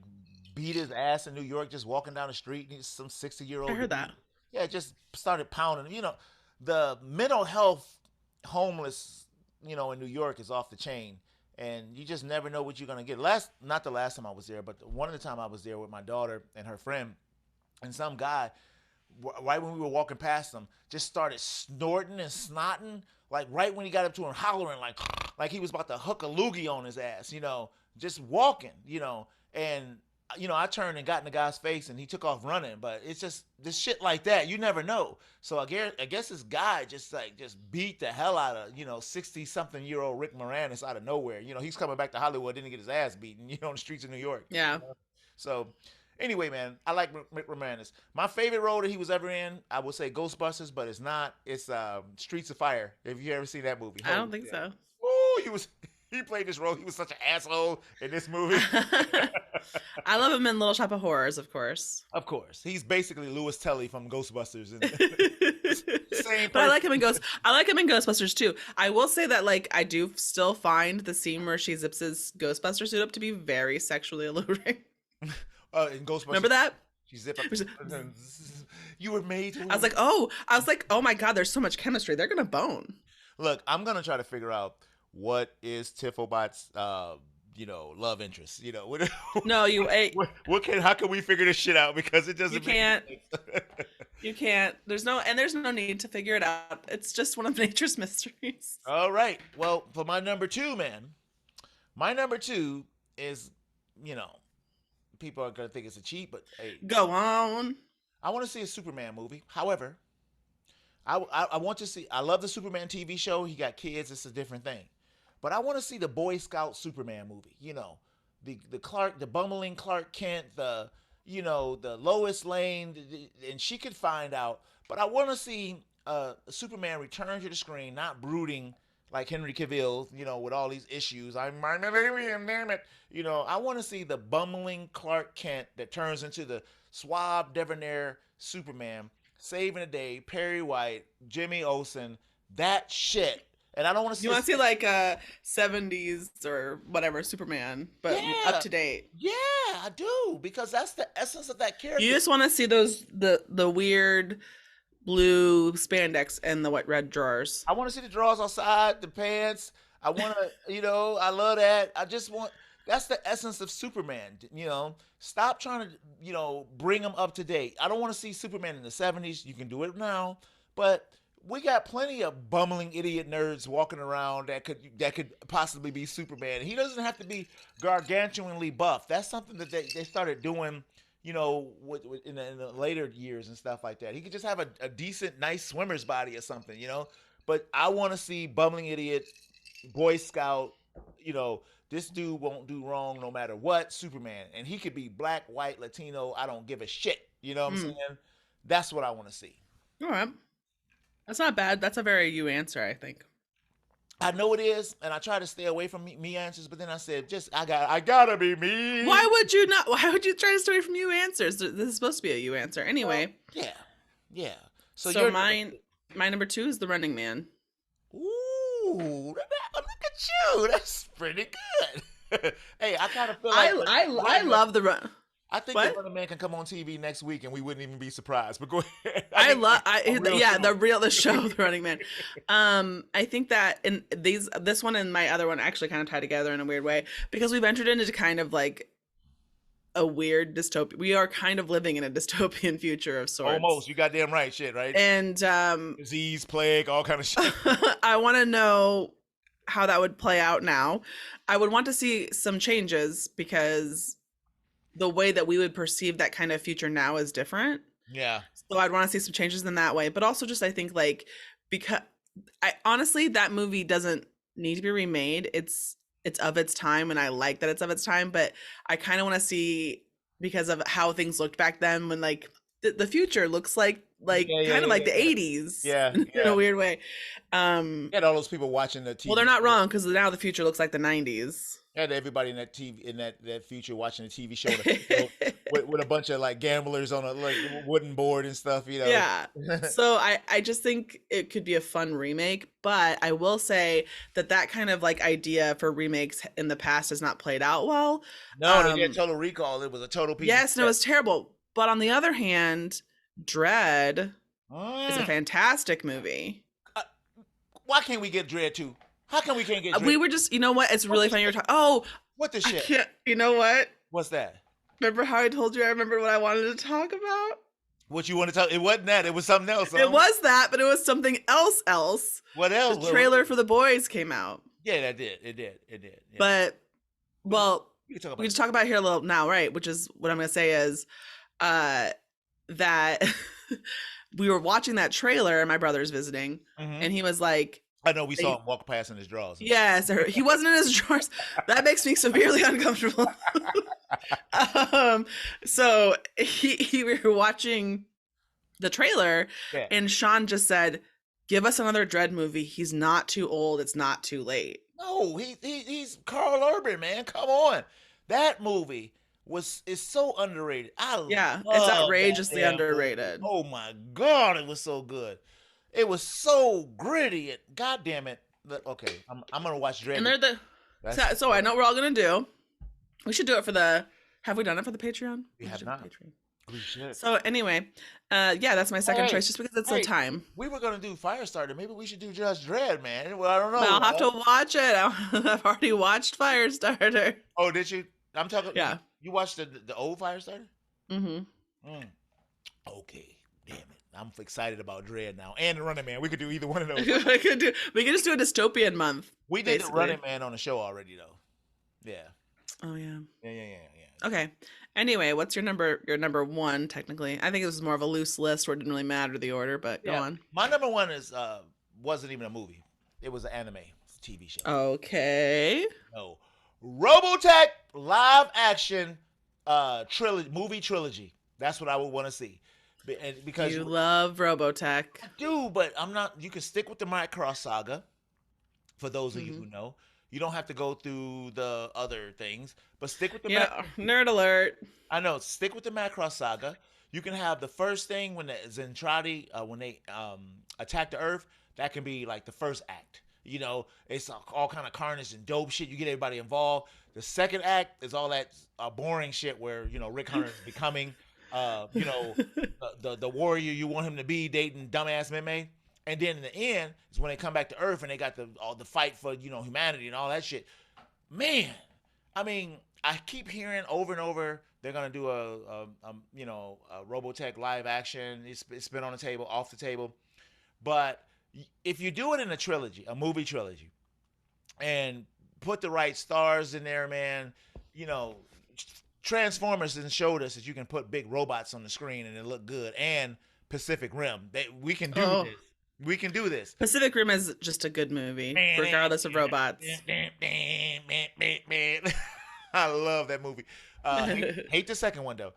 beat his ass in New York just walking down the street. He's some 60-year-old. I heard that. Yeah, just started pounding him. You know, the mental health homeless, you know, in New York is off the chain, and you just never know what you're gonna get. Not the last time I was there, but one of the time I was there with my daughter and her friend, and some guy, right when we were walking past him, just started snorting and snotting, like right when he got up to him, hollering like he was about to hook a loogie on his ass, you know, just walking, you know, and you know, I turned and got in the guy's face and he took off running, but it's just this shit like that. You never know. So I guess this guy just beat the hell out of, you know, 60-something-year-old Rick Moranis out of nowhere. You know, he's coming back to Hollywood, didn't get his ass beaten, you know, on the streets of New York. Yeah. So anyway, man, I like Rick Moranis. My favorite role that he was ever in, I would say Ghostbusters, but it's not. It's Streets of Fire. Have you ever seen that movie? I don't think so. Oh, he played this role. He was such an asshole in this movie. I love him in Little Shop of Horrors, of course. Of course. He's basically Louis Telly from Ghostbusters. Same but I like him in Ghostbusters too. I will say that, like, I do still find the scene where she zips his Ghostbuster suit up to be very sexually alluring. In Ghostbusters. Remember that? She zipped up. You were made to. I was like, oh my God, there's so much chemistry. They're gonna bone. Look, I'm gonna try to figure out what is Tiffobot's love interest. You know, how can we figure this shit out? Because it doesn't. You can't. There's no need to figure it out. It's just one of nature's mysteries. All right. Well, for my number two, man, my number two is, you know, people are gonna think it's a cheat, but hey, go on. I want to see a Superman movie. However, I want to see. I love the Superman TV show. He got kids. It's a different thing. But I want to see the Boy Scout Superman movie. You know, the bumbling Clark Kent, the Lois Lane, and she could find out. But I want to see Superman return to the screen, not brooding like Henry Cavill, you know, with all these issues. I'm an alien, damn it. You know, I want to see the bumbling Clark Kent that turns into the suave, debonair Superman, saving the day, Perry White, Jimmy Olsen, that shit. And I don't want to see. You want to see like a 70s or whatever Superman, but up to date. Yeah, I do, because that's the essence of that character. You just want to see the weird blue spandex and the red drawers. I want to see the drawers outside, the pants. I want to, I love that. I just want. That's the essence of Superman. Stop trying to, bring him up to date. I don't want to see Superman in the '70s. You can do it now, but we got plenty of bumbling idiot nerds walking around that could possibly be Superman. He doesn't have to be gargantuanly buff. That's something that they started doing, in the later years and stuff like that. He could just have a decent, nice swimmer's body or something, But I want to see bumbling idiot, Boy Scout, this dude won't do wrong no matter what, Superman. And he could be black, white, Latino. I don't give a shit. You know what I'm saying? That's what I want to see. All right. That's not bad. That's a very you answer, I think. I know it is, and I try to stay away from me answers, but then I said, I gotta be me. Why would you not? Why would you try to stay away from you answers? This is supposed to be a you answer. Anyway. Well, yeah. So my number 2 is The Running Man. Ooh, look at you. That's pretty good. Hey, I kind of feel like I love the run. I think The Running Man can come on TV next week and we wouldn't even be surprised. But go ahead. The show The Running Man. I think that in this one and my other one actually kind of tie together in a weird way because we've entered into kind of like a weird dystopia. We are kind of living in a dystopian future of sorts. Almost. You goddamn right, shit, right? And disease, plague, all kind of shit. I want to know how that would play out now. I would want to see some changes because the way that we would perceive that kind of future now is different. Yeah. So I'd want to see some changes in that way. But also just I think like because honestly that movie doesn't need to be remade. It's of its time and I like that it's of its time, but I kind of want to see because of how things looked back then when like the future looks like the 80s in a weird way. Had all those people watching the TV. Well, they're not wrong because now the future looks like the 90s. Had everybody in that TV in that future watching the TV show with a bunch of like gamblers on a like wooden board and stuff, Yeah. So I just think it could be a fun remake, but I will say that kind of like idea for remakes in the past has not played out well. No, they did Total Recall. It was a total piece. Yes, no, it was terrible. But on the other hand, Dread is a fantastic movie. Why can't we get Dread too? How come we can't get Dread? We were just, you know what? It's really funny. You're talking. Oh, what the shit? I can't, you know what? What's that? Remember how I told you I remember what I wanted to talk about? What you want to talk? It wasn't that. It was something else. It was that, but it was something else. What else? The trailer for The Boys came out. Yeah, that did. It did. Yeah. But, well, we can talk about it here a little now, right? Which is what I'm going to say is that we were watching that trailer and my brother's visiting and he was like, I know we saw him walk past in his drawers. Yes, he wasn't in his drawers. That makes me severely uncomfortable. So we were watching the trailer and Sean just said, give us another Dread movie. He's not too old. It's not too late. No, he's Carl Urban, man. Come on. That movie is so underrated. It's outrageously underrated. Movie. Oh my God, it was so good. It was so gritty. God damn it. Okay, I'm gonna watch Dread. And they're so I know what we're all gonna do. We should do it for the. Have we done it for the Patreon? We have not. We should. So anyway, that's my second choice, just because it's the time. We were gonna do Firestarter. Maybe we should do just Dread, man. Well, I don't know. I'll have to watch it. I've already watched Firestarter. Oh, did you? I'm talking. Yeah. You watched the old Firestarter? Mm-hmm. Okay. Damn it. I'm excited about Dread now. And The Running Man. We could do either one of those. we could just do a dystopian month. We did The Running Man on the show already, though. Yeah. Oh, yeah. Yeah. Okay. Anyway, what's your number one, technically? I think it was more of a loose list where it didn't really matter the order, but go on. My number one wasn't even a movie. It was an anime. It's a TV show. Okay. No. Robotech live action movie trilogy. That's what I would want to see. Because you love Robotech. I do, but I'm not. You can stick with the Macross saga. For those of you who know, you don't have to go through the other things, but stick with the. Nerd alert. I know. Stick with the Macross saga. You can have the first thing when the Zentradi when they attack the Earth. That can be like the first act. It's all kind of carnage and dope shit. You get everybody involved. The second act is all that boring shit where Rick Hunter is becoming. The warrior you want him to be, dating dumbass Meme. And then in the end is when they come back to Earth and they got all the fight for humanity and all that shit. Man, I mean, I keep hearing over and over they're gonna do a Robotech live action. It's been on the table, off the table. But if you do it in a movie trilogy, and put the right stars in there, man, Transformers has showed us that you can put big robots on the screen and it look good. And Pacific Rim, we can do this. We can do this. Pacific Rim is just a good movie, regardless of robots. I love that movie. Hate the second one, though.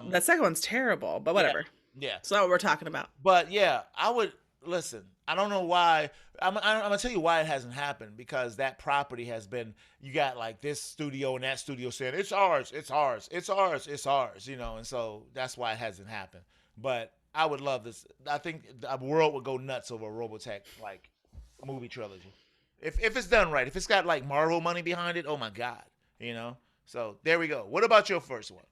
That second one's terrible, but whatever. Yeah. It's not what we're talking about. But, yeah, I would... Listen, I don't know why. I'm going to tell you why it hasn't happened. Because that property has been... You got, like, this studio and that studio saying, it's ours, it's ours, it's ours, it's ours. And so that's why it hasn't happened. But... I would love this. I think the world would go nuts over a Robotech like movie trilogy, if it's done right. If it's got like Marvel money behind it, oh my god, So there we go. What about your first one?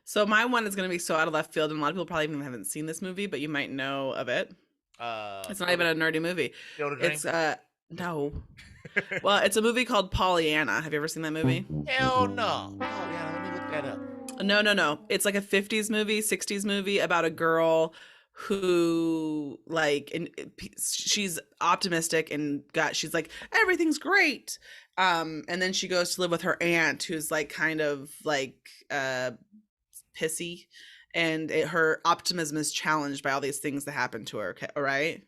So my one is going to be so out of left field, and a lot of people probably even haven't seen this movie, but you might know of it. It's not even a nerdy movie. It's no. Well, it's a movie called Pollyanna. Have you ever seen that movie? Hell no. Pollyanna, let me look that up. No. It's like a 50s movie, 60s movie about a girl who she's optimistic and she's like, everything's great. And then she goes to live with her aunt who's like kind of like pissy, and her optimism is challenged by all these things that happen to her. All right.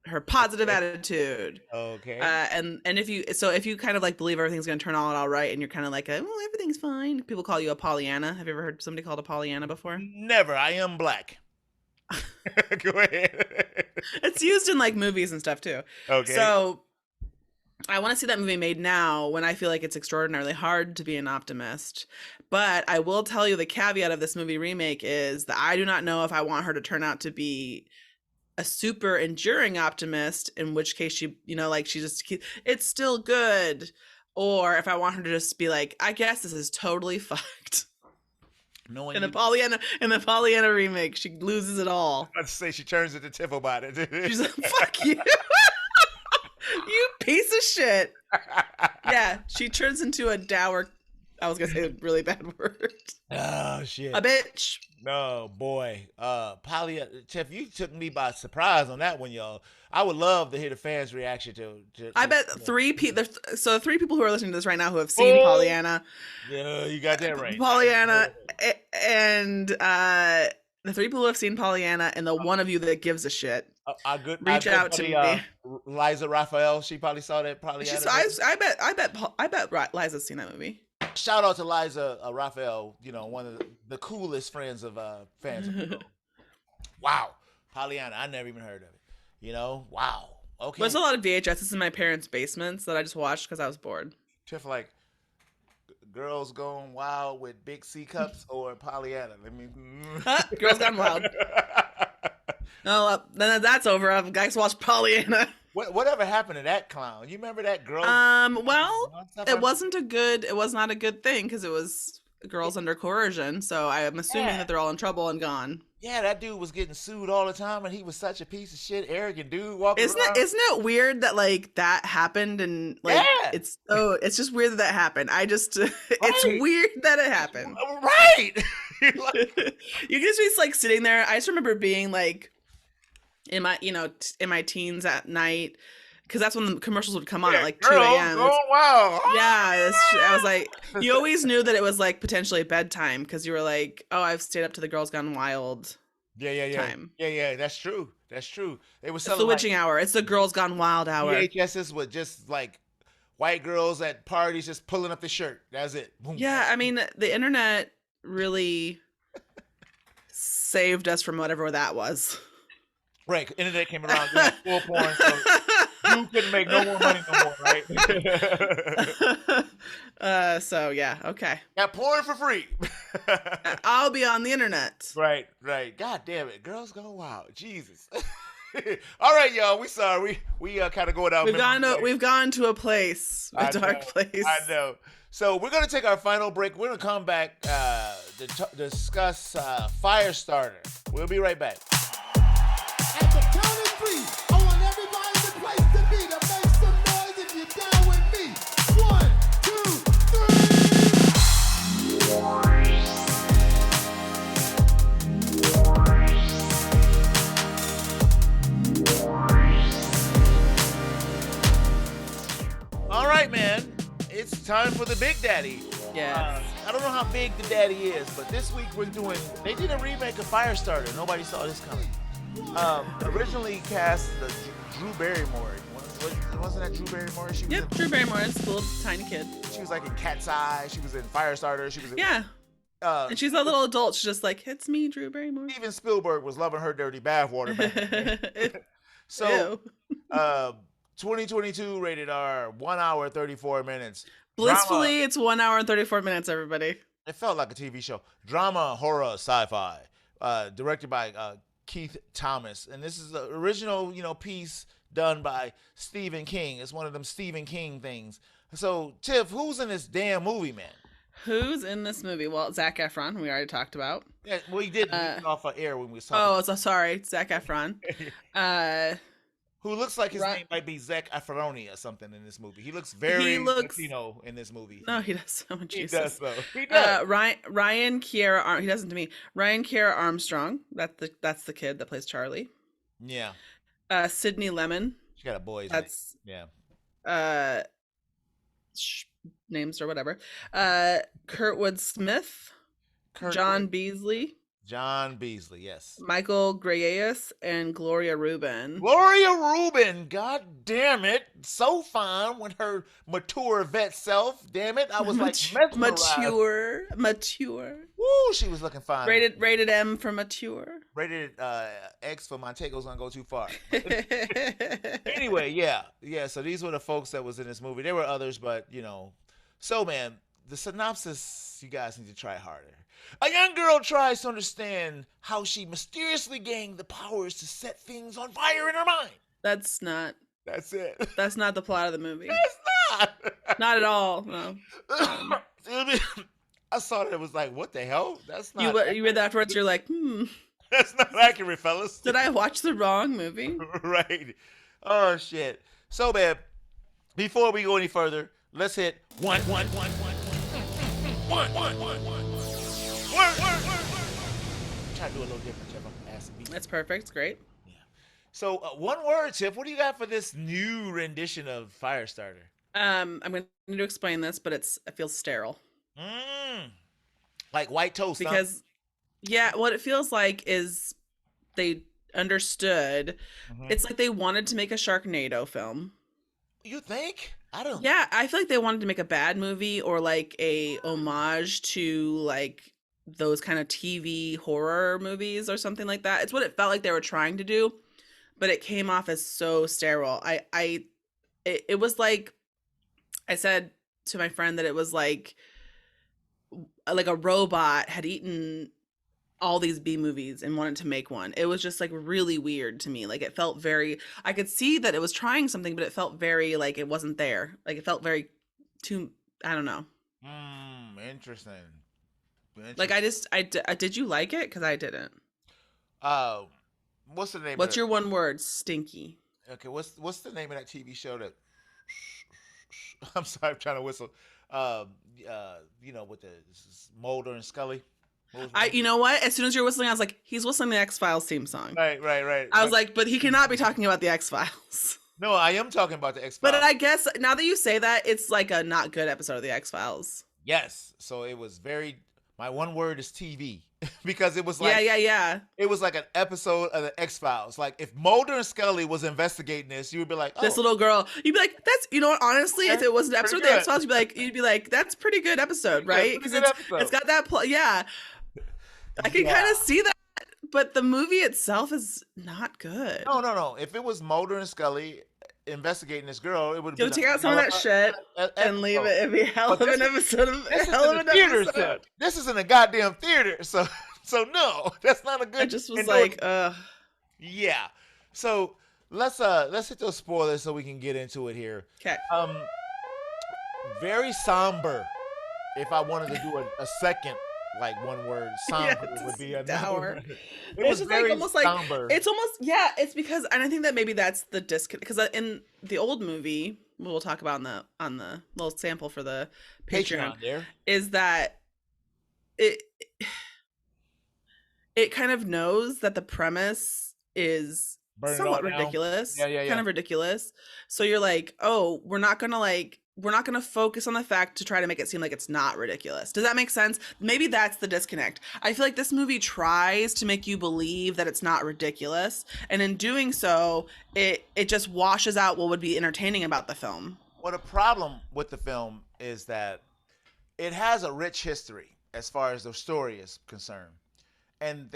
Her positive attitude. Okay. And if you kind of like believe everything's going to turn out all right, and you're kind of like, everything's fine. People call you a Pollyanna. Have you ever heard somebody called a Pollyanna before? Never. I am black. Go ahead. It's used in like movies and stuff too. Okay. So I want to see that movie made now when I feel like it's extraordinarily hard to be an optimist. But I will tell you the caveat of this movie remake is that I do not know if I want her to turn out to be a super enduring optimist, in which case she just it's still good, or if I want her to just be like, I guess this is totally fucked. In the Pollyanna remake, she loses it all. I was about to say she turns into Tiff about it. She's like, fuck you. You piece of shit. Yeah, she turns into a dour. I was gonna say a really bad word. Oh shit. A bitch. No, boy. Tiff, you took me by surprise on that one, y'all. I would love to hear the fans' reaction to I bet three people. So 3 people who are listening to this right now who have seen Pollyanna. Yeah, you got that right. Pollyanna, and the 3 people who have seen Pollyanna, and the one of you that gives a shit. Reach out to me. Liza Raphael, she probably saw that Pollyanna. I bet Liza's seen that movie. Shout out to Liza Raphael, one of the coolest friends of fans. Wow, Pollyanna, I never even heard of it. Wow. Okay. There's a lot of VHSs in my parents' basements that I just watched because I was bored. Tiff, like Girls Gone Wild with Big C Cups or Pollyanna? Girls Gone Wild. No, then that's over. I've guys watch Pollyanna. Whatever happened to that clown? You remember that girl? Well, it was not a good thing because it was girls under coercion. So I am assuming that they're all in trouble and gone. Yeah, that dude was getting sued all the time, and he was such a piece of shit, arrogant dude walking around. Isn't it weird that like that happened and like it's just weird that happened. It's weird that it happened. Right. You can just be like sitting there. I just remember being like in my teens at night, because that's when the commercials would come on at like 2 a.m. Oh wow! Yeah, I was like, you always knew that it was like potentially bedtime because you were like, oh, I've stayed up to the Girls Gone Wild. Yeah. Time. Yeah. That's true. It was the witching hour. It's the Girls Gone Wild hour. VHSs with just like white girls at parties just pulling up the shirt. That's it. Boom. Yeah, I mean the internet really saved us from whatever that was. Right, internet came around doing full porn, so you couldn't make no more money no more, right? So yeah, okay. Got porn for free. I'll be on the internet. Right. God damn it, Girls Gone Wild. Jesus. All right, y'all. We sorry. We kind of going out. We've gone to a place, a dark place. I know. So we're gonna take our final break. We're gonna come back to discuss Firestarter. We'll be right back. So count it three. I want everybody in the place to be to make some noise if you're down with me. 1, 2, 3. All right, man. It's time for the Big Daddy. Yeah. I don't know how big the daddy is, but this week we're doing. They did a remake of Firestarter. Nobody saw this coming. Originally cast the Drew Barrymore. Wasn't that Drew Barrymore? She was Drew Barrymore is a little tiny kid. She was like in Cat's Eye. She was in Firestarter. She was in, and she's a little adult. She's just like, it's me, Drew Barrymore. Steven Spielberg was loving her dirty bathwater back then. So, 2022 rated R, 1 hour 34 minutes. Blissfully, Drama. it's 1 hour and 34 minutes, everybody. It felt like a TV show. Drama, horror, sci-fi. Directed by Keith Thomas. And this is the original, piece done by Stephen King. It's one of them Stephen King things. So, Tiff, who's in this damn movie, man? Who's in this movie? Well, Zac Efron, we already talked about. Yeah, we did off of air when we saw. Oh, so sorry, Zac Efron. Who looks like his name might be Zac Efroni or something in this movie. He looks very Latino in this movie. No, he does so much. He does, though. He does. Ryan Kiera, he doesn't to me. Ryan Kiera Armstrong, that's the kid that plays Charlie. Yeah. Sydney Lemon. She got a boy's name. Yeah. Names or whatever. Kurtwood Smith. John Beasley. John Beasley, yes. Michael Grayas and Gloria Rubin. Gloria Rubin, god damn it. So fine with her mature vet self. Damn it. I was mesmerized. Mature. Woo, she was looking fine. Rated M for mature. Rated X for Montego's gonna go too far. Anyway, yeah. So these were the folks that was in this movie. There were others, but So man, the synopsis, you guys need to try harder. A young girl tries to understand how she mysteriously gained the powers to set things on fire in her mind. That's it. That's not the plot of the movie. It's not. Not at all. No. I saw that. It was like, what the hell? That's not. You read that afterwards. You're like, That's not accurate, fellas. Did I watch the wrong movie? Right. Oh shit. So, babe, before we go any further, let's hit one. Try to do a little different, Tiff. That's perfect. Great. Yeah. So, one word, Tiff. What do you got for this new rendition of Firestarter? I'm going to need to explain this, but it feels sterile. Like white toast. Because, what it feels like is they understood. Mm-hmm. It's like they wanted to make a Sharknado film. You think? I don't. Yeah, I feel like they wanted to make a bad movie or like a homage to like those kind of TV horror movies or something like that. It's what it felt like they were trying to do, but it came off as so sterile. It was like, I said to my friend that it was like a robot had eaten all these B movies and wanted to make one. It was just like really weird to me. Like it felt very, I could see that it was trying something, but it felt very like it wasn't there. Like it felt very I don't know. Interesting. Like did you like it? Cause I didn't. What's the name? What's your one word? Stinky. Okay. What's the name of that TV show that, I'm sorry, I'm trying to whistle. With the Mulder and Scully. You know what? As soon as you're whistling, I was like, he's whistling the X-Files theme song. Right. I was like, but he cannot be talking about the X-Files. No, I am talking about the X-Files. But I guess now that you say that, it's like a not good episode of the X-Files. Yes. So it was my one word is TV. Because it was like... Yeah. It was like an episode of the X-Files. Like, if Mulder and Scully was investigating this, you would be like, oh. This little girl. You'd be like, that's... You know what? Honestly, if it was an episode of the X-Files, you'd be like, that's a pretty good episode, right? Because it's got that... Yeah. I can kind of see that, but the movie itself is not good. No. If it was Mulder and Scully investigating this girl, it would be. Take out some of that shit and leave it. It'd be a hell of an episode. Episode. This is in a goddamn theater, so no, that's not a good. I just was like, yeah. So let's hit those spoilers so we can get into it here. Okay. Very somber. If I wanted to do a second like one word. Somber it's would be a another dour. word. It It's was just very almost like somber. it's almost it's because, and I think that maybe that's the disconnect, because in the old movie we'll talk about on the little sample for the Patreon, Patreon there. is that it it kind of knows that the premise is Burn it all somewhat down. ridiculous, Yeah, yeah, yeah. kind of ridiculous. So you're like, oh, we're not gonna focus on the fact to try to make it seem like it's not ridiculous. Does that make sense? Maybe that's the disconnect. I feel like this movie tries to make you believe that it's not ridiculous, and in doing so, it just washes out what would be entertaining about the film. Well, the problem with the film is that it has a rich history as far as the story is concerned, and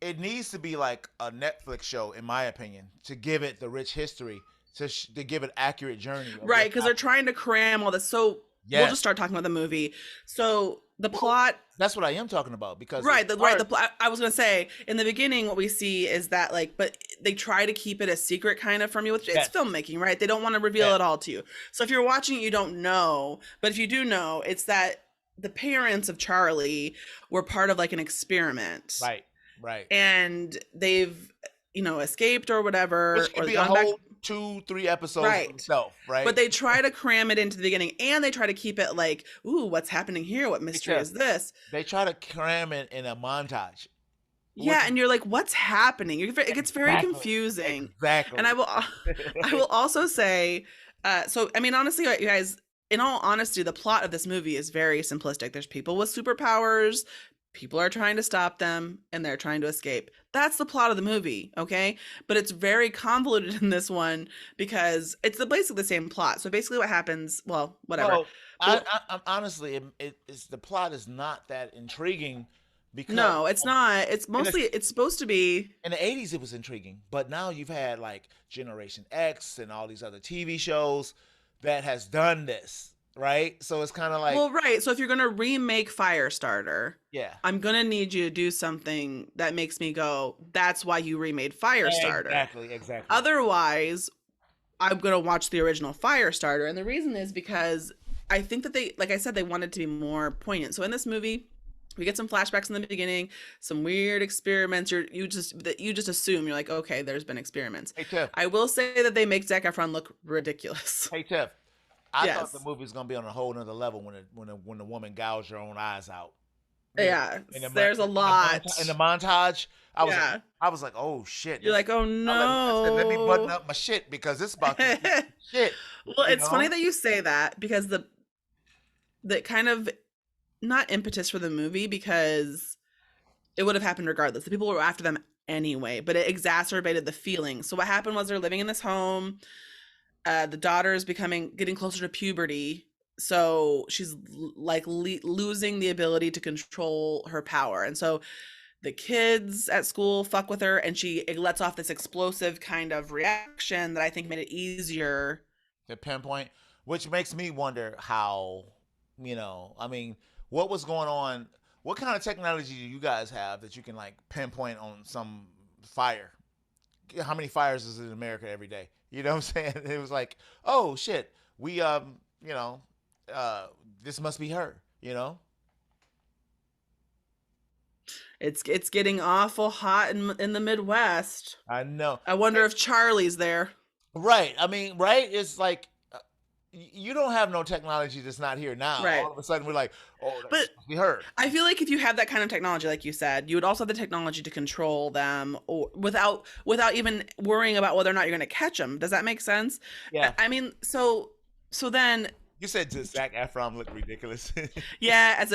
it needs to be like a Netflix show, in my opinion, to give it the rich history, to give it accurate journey. Right, because they're trying to cram all this. So we'll just start talking about the movie. So the plot. That's what I am talking about, because The plot. I was gonna say, in the beginning, what we see is that, like, but they try to keep it a secret kind of from you. It's filmmaking, right? They don't want to reveal it all to you. So if you're watching it, you don't know. But if you do know, it's that the parents of Charlie were part of like an experiment, right, and they've escaped or whatever, which could or be a whole 2-3 episodes of itself, right? But they try to cram it into the beginning, and they try to keep it like, ooh, what's happening here? What mystery is this? They try to cram it in a montage. Yeah, and you're like, what's happening? It gets very confusing. Exactly. And I will also say, so I mean, honestly, you guys, in all honesty, the plot of this movie is very simplistic. There's people with superpowers. People are trying to stop them, and they're trying to escape. That's the plot of the movie, okay? But it's very convoluted in this one because it's basically the same plot. So basically what happens, well, whatever. Well, I honestly, the plot is not that intriguing. Because no, it's not. It's mostly, it's supposed to be. In the 80s, it was intriguing. But now you've had like Generation X and all these other TV shows that has done this. Right, so it's kind of like, well, right. So if you're gonna remake Firestarter, yeah, I'm gonna need you to do something that makes me go, "That's why you remade Firestarter." Exactly. Otherwise, I'm gonna watch the original Firestarter, and the reason is because I think that they, like I said, they wanted to be more poignant. So in this movie, we get some flashbacks in the beginning, some weird experiments. You just assume, you're like, okay, there's been experiments. Hey Tiff, I will say that they make Zac Efron look ridiculous. Hey Tiff. I thought the movie was gonna be on a whole nother level when the woman gouged her own eyes out. Yeah, there's a lot in the montage. I was like, oh shit. You're like, oh no. Let me button up my shit because it's about to be shit. Well, it's funny that you say that, because the kind of, not impetus for the movie, because it would have happened regardless. The people were after them anyway, but it exacerbated the feeling. So what happened was they're living in this home. The daughter is getting closer to puberty, so she's like losing the ability to control her power, and so the kids at school fuck with her, and it lets off this explosive kind of reaction that I think made it easier to pinpoint, which makes me wonder how, I mean, what was going on? What kind of technology do you guys have that you can like pinpoint on some fire? How many fires is in America every day? You know what I'm saying? It was like, oh shit, we this must be her, It's getting awful hot in the Midwest. I know. I wonder if Charlie's there. Right. I mean, right? It's like you don't have no technology that's not here now. Right. All of a sudden we're like, oh, that but must be her. I feel like if you have that kind of technology, like you said, you would also have the technology to control them, or without even worrying about whether or not you're going to catch them. Does that make sense? Yeah. I mean, so then. You said does Zac Efron look ridiculous? Yeah, as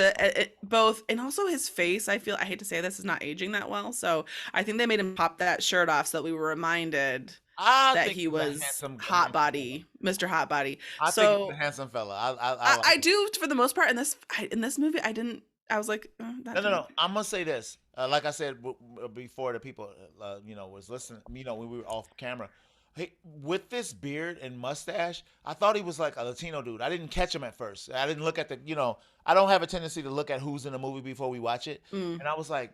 both, and also his face. I hate to say this, is not aging that well. So I think they made him pop that shirt off so that we were reminded that he was hot body, Mr. Hot Body. I think he's a handsome fella. I do, for the most part. In this movie, I was like, no. I'm gonna say this. Like I said before, the people, was listening. When we were off camera. Hey, with this beard and mustache, I thought he was like a Latino dude. I didn't catch him at first. I didn't look at I don't have a tendency to look at who's in the movie before we watch it. And I was like,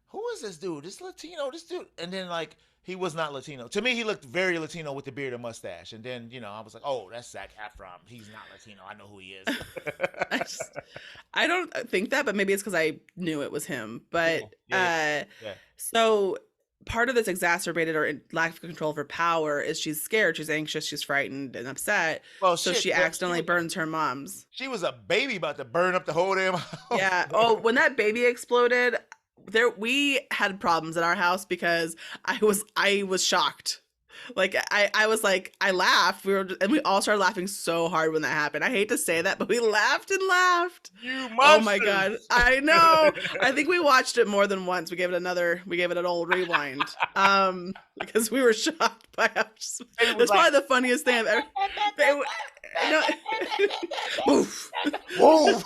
who is this dude? This Latino, this dude. And then like He was not Latino. To me, he looked very Latino with the beard and mustache. And then, I was like, oh, that's Zac Efron. He's not Latino. I know who he is. I don't think that, but maybe it's because I knew it was him. But Yeah. so part of this exacerbated or lack of control of her power is she's scared, she's anxious, she's frightened and upset. Well, so she accidentally burns her mom's. She was a baby about to burn up the whole damn house. Yeah. Oh, when that baby exploded, we had problems in our house because I was shocked. Like I was like, I laughed. And we all started laughing so hard when that happened. I hate to say that, but we laughed and laughed. You monsters. Oh my God. I know. I think we watched it more than once. We gave it an old rewind. Because we were shocked by how it's probably the funniest thing I've ever. Oof. Whoa.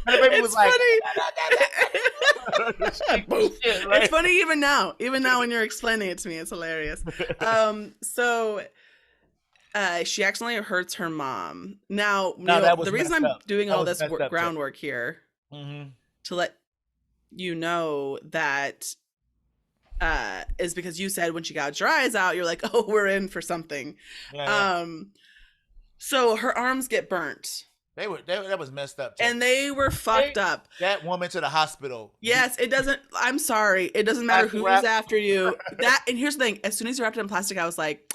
And the baby was like, It's funny even now when you're explaining it to me. It's hilarious. So she accidentally hurts her mom. Now the reason I'm doing all this groundwork here to let you know that is because you said when she got her eyes out, you're like, oh, we're in for something. So her arms get burnt. That was messed up too. And they were fucked up. That woman to the hospital. Yes, I'm sorry. It doesn't matter who's after you. And here's the thing. As soon as you wrapped it in plastic, I was like,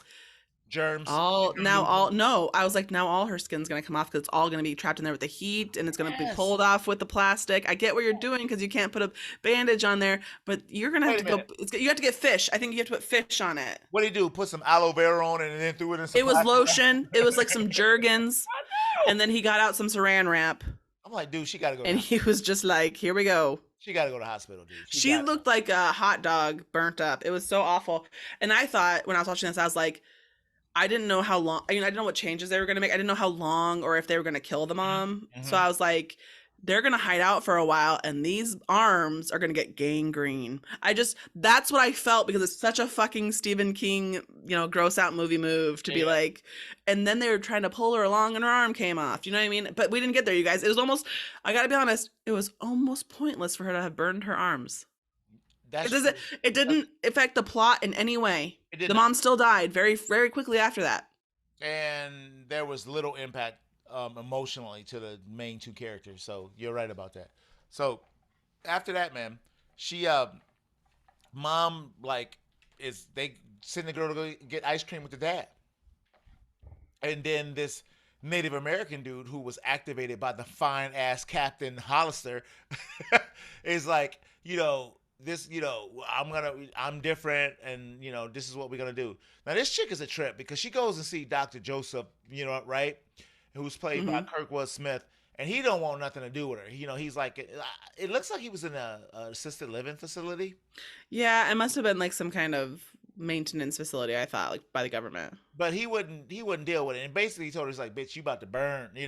germs. No. I was like, now all her skin's going to come off because it's all going to be trapped in there with the heat and it's going to be pulled off with the plastic. I get what you're doing because you can't put a bandage on there, but you're going to have to go. You have to get fish. I think you have to put fish on it. What did he do? Put some aloe vera on it and then threw it in some It was lotion. It was like some Jergens. And then he got out some saran wrap. I'm like, dude, she got to go. And he was just like, here we go. She got to go to the hospital, dude. She looked like a hot dog burnt up. It was so awful. And I thought when I was watching this, I was like, I didn't know how long. I didn't know what changes they were going to make. I didn't know how long or if they were going to kill the mom. So I was like, they're going to hide out for a while and these arms are going to get gangrene. That's what I felt because it's such a fucking Stephen King, gross out movie move to be like, and then they were trying to pull her along and her arm came off. You know what I mean? But we didn't get there, you guys. It was almost, I got to be honest, it was almost pointless for her to have burned her arms. It didn't affect the plot in any way. The mom still died very, very quickly after that. And there was little impact emotionally to the main two characters. So you're right about that. So after that, man, she mom they send the girl to go get ice cream with the dad. And then this Native American dude who was activated by the fine ass Captain Hollister is like, I'm different and this is what we're gonna do. Now this chick is a trip because she goes and see Dr. Joseph, right? Who's played by Kirkwood Smith, and he don't want nothing to do with her. He's like, it looks like he was in a assisted living facility. Yeah, it must have been like some kind of maintenance facility, I thought, like by the government. But he wouldn't deal with it. And basically he told her, he's like, bitch, you about to burn, you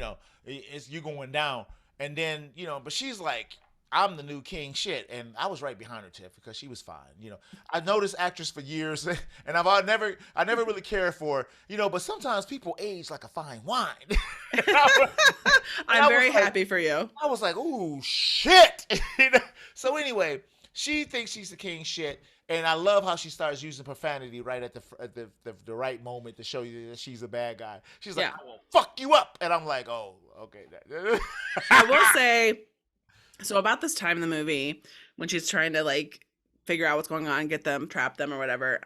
going down. And then, but she's like, I'm the new king shit. And I was right behind her, Tiff, because she was fine. I know this actress for years and I never really cared for her, but sometimes people age like a fine wine. I'm very happy for you. I was like, ooh, shit. So anyway, she thinks she's the king shit. And I love how she starts using profanity right at the right moment to show you that she's a bad guy. She's like, I will fuck you up. And I'm like, oh, okay. I will say, so about this time in the movie, when she's trying to figure out what's going on, get them, trap them or whatever,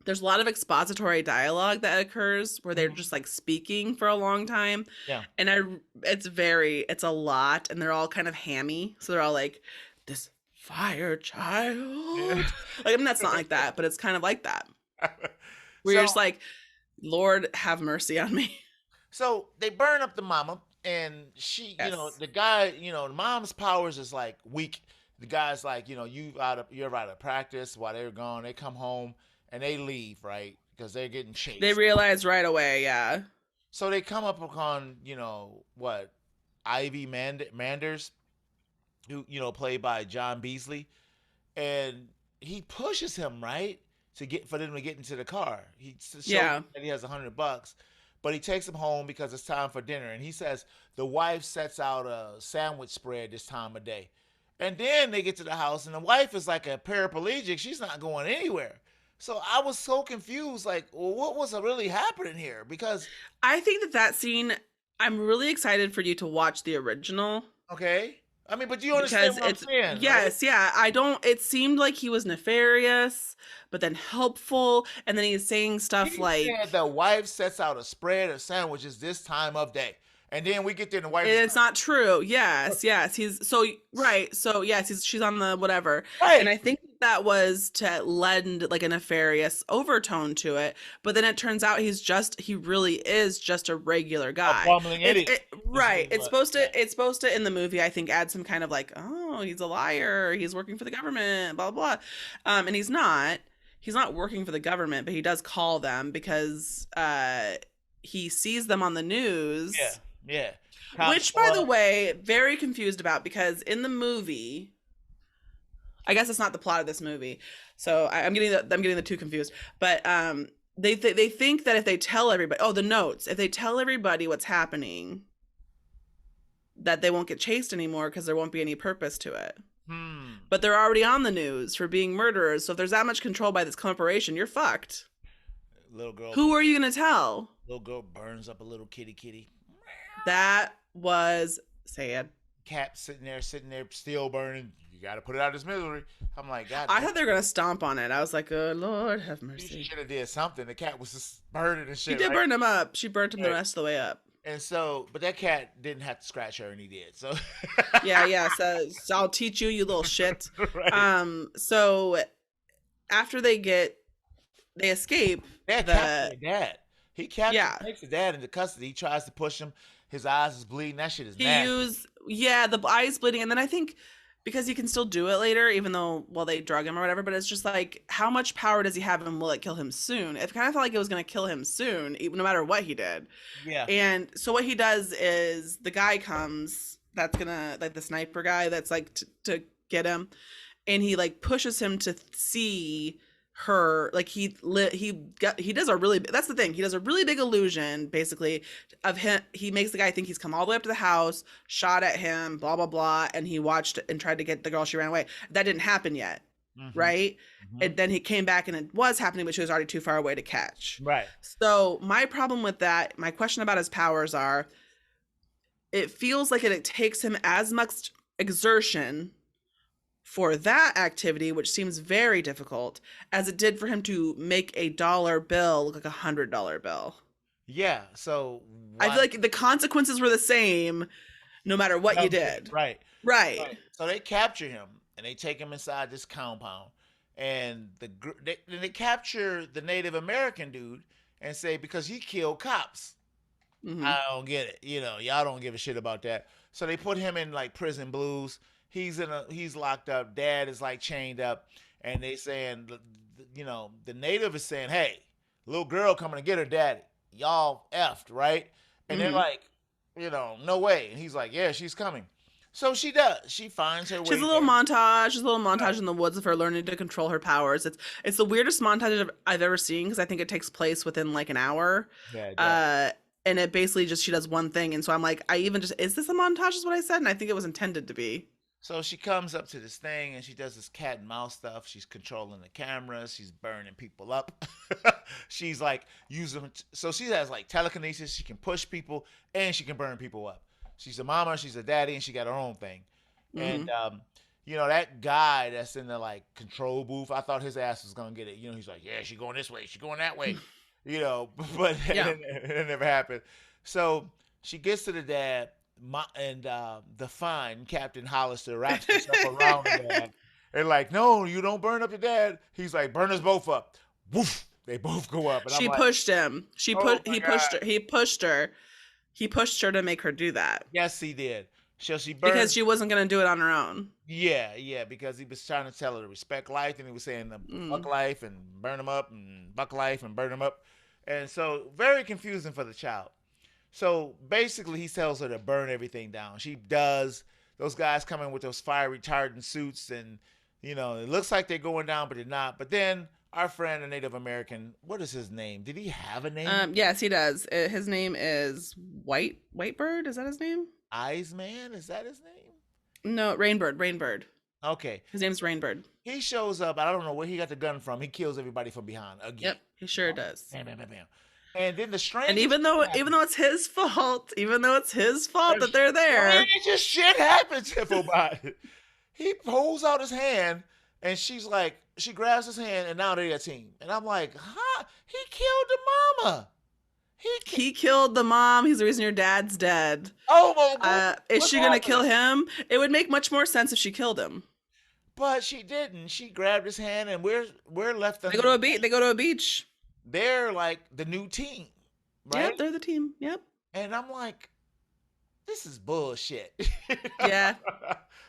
there's a lot of expository dialogue that occurs where they're just speaking for a long time. Yeah. And it's a lot and they're all kind of hammy. So they're all like, this fire child. That's not like that, but it's kind of like that. Where you're just like, Lord, have mercy on me. So they burn up the mama. And she, the guy, the mom's powers is weak. The guy's like, you're out of practice while they're gone. They come home and they leave, right? Because they're getting chased. They realize right away, yeah. So they come up upon, Ivy Manders, who, played by John Beasley. And he pushes him, right? For them to get into the car. He shows that he has $100. But he takes him home because it's time for dinner. And he says the wife sets out a sandwich spread this time of day. And then they get to the house, and the wife is like a paraplegic. She's not going anywhere. So I was so confused. Like, well, what was really happening here? Because I think that scene, I'm really excited for you to watch the original. okay, I mean, but you understand Because what I'm it's saying, yes, yeah. I don't. It seemed like he was nefarious, but then helpful, and then he's saying stuff He like, said the wife sets out a spread of sandwiches this time of day, and then we get there and the wife. "It's not true." Yes, yes. He's so right. So yes, she's on the whatever, Right. and I think that was to lend like a nefarious overtone to it. But then it turns out he really is just a regular guy. bumbling idiot. Right. It's It's supposed to in the movie, I think, add some kind of like, oh, he's a liar. He's working for the government. Blah blah. And he's not. He's not working for the government, but he does call them because he sees them on the news. Yeah. Which, by the way, very confused about because in the movie, I guess it's not the plot of this movie, so I'm getting the two confused. But they think that if they tell everybody, the notes, if they tell everybody what's happening, that they won't get chased anymore because there won't be any purpose to it. But they're already on the news for being murderers, so if there's that much control by this corporation, you're fucked. Little girl. Who are you gonna tell? Little girl burns up a little kitty. That was sad. Cat sitting there, still burning. You got to put it out of his misery. I'm like, God. I thought they were gonna stomp on it. I was like, oh, Lord have mercy. She should have did something. The cat was just burning and shit. She did burn him up. She burnt him the rest of the way up. And so, but that cat didn't have to scratch her, and he did. So yeah. So I'll teach you, you little shit. Right. So after they escape. They captured their dad. He takes the dad into custody. He tries to push him. His eyes is bleeding. That shit is nasty. The eyes bleeding, and then I think because he can still do it later, even though they drug him or whatever. But it's just like, how much power does he have, and will it kill him soon? It kind of felt like it was going to kill him soon, even no matter what he did. Yeah. And so what he does is the guy comes, that's gonna like the sniper guy that's like to get him, and he like pushes him to see her, like he does a really, that's the thing, he does a really big illusion basically of him. He makes the guy think he's come all the way up to the house, shot at him, blah blah blah, and he watched and tried to get the girl. She ran away. That didn't happen yet. Right. And then he came back and it was happening, but she was already too far away to catch. Right. So my problem with that, my question about his powers are, it feels like it takes him as much exertion for that activity, which seems very difficult, as it did for him to make a dollar bill look like $100 bill. Yeah. So I feel like the consequences were the same no matter what you did. Right. So they capture him and they take him inside this compound, and they capture the Native American dude and say, because he killed cops. I don't get it. Y'all don't give a shit about that. So they put him in like prison blues. He's locked up. Dad is like chained up, and they saying, the native is saying, hey, little girl coming to get her daddy. Y'all effed, right? And they're like, no way. And he's like, yeah, she's coming. So she does. She finds her way. She's a little montage. She's a little montage in the woods of her learning to control her powers. It's the weirdest montage I've ever seen, because I think it takes place within like an hour. Yeah. And it basically just, she does one thing. And so I'm like, is this a montage is what I said? And I think it was intended to be. So she comes up to this thing and she does this cat and mouse stuff. She's controlling the cameras. She's burning people up. She's like using, so she has like telekinesis. She can push people and she can burn people up. She's a mama, she's a daddy, and she got her own thing. And, that guy that's in the like control booth, I thought his ass was going to get it. He's like, yeah, she going this way. She going that way. But it never happened. So she gets to the dad. And the fine Captain Hollister wraps himself around the dad. And like, no, you don't burn up your dad. He's like, burn us both up. Woof! They both go up. And she pushed him. He pushed her. He pushed her. He pushed her to make her do that. Yes, he did. So she burned, because she wasn't gonna do it on her own. Yeah, because he was trying to tell her to respect life, and he was saying buck life and burn him up, and buck life and burn him up, and so very confusing for the child. So basically, he tells her to burn everything down. She does. Those guys come in with those fire retardant suits, and it looks like they're going down, but they're not. But then our friend, a Native American, what is his name? Did he have a name? Yes, he does. His name is Whitebird. Is that his name? Eyes Man? Is that his name? No, Rainbird. Okay. His name's Rainbird. He shows up. I don't know where he got the gun from. He kills everybody from behind again. Yep, he sure does. Bam, bam, bam, bam. And then the strange. And even though it's his fault, that they're there. Just shit happens, Tifflebot. He pulls out his hand, and she grabs his hand, and now they're a team. And I'm like, huh? He killed the mama. He killed the mom. He's the reason your dad's dead. Oh, is she gonna kill him? It would make much more sense if she killed him. But she didn't. She grabbed his hand, and we're left. They go to a beach. They're like the new team, right? Yep, they're the team. Yep. And I'm like, this is bullshit. Yeah.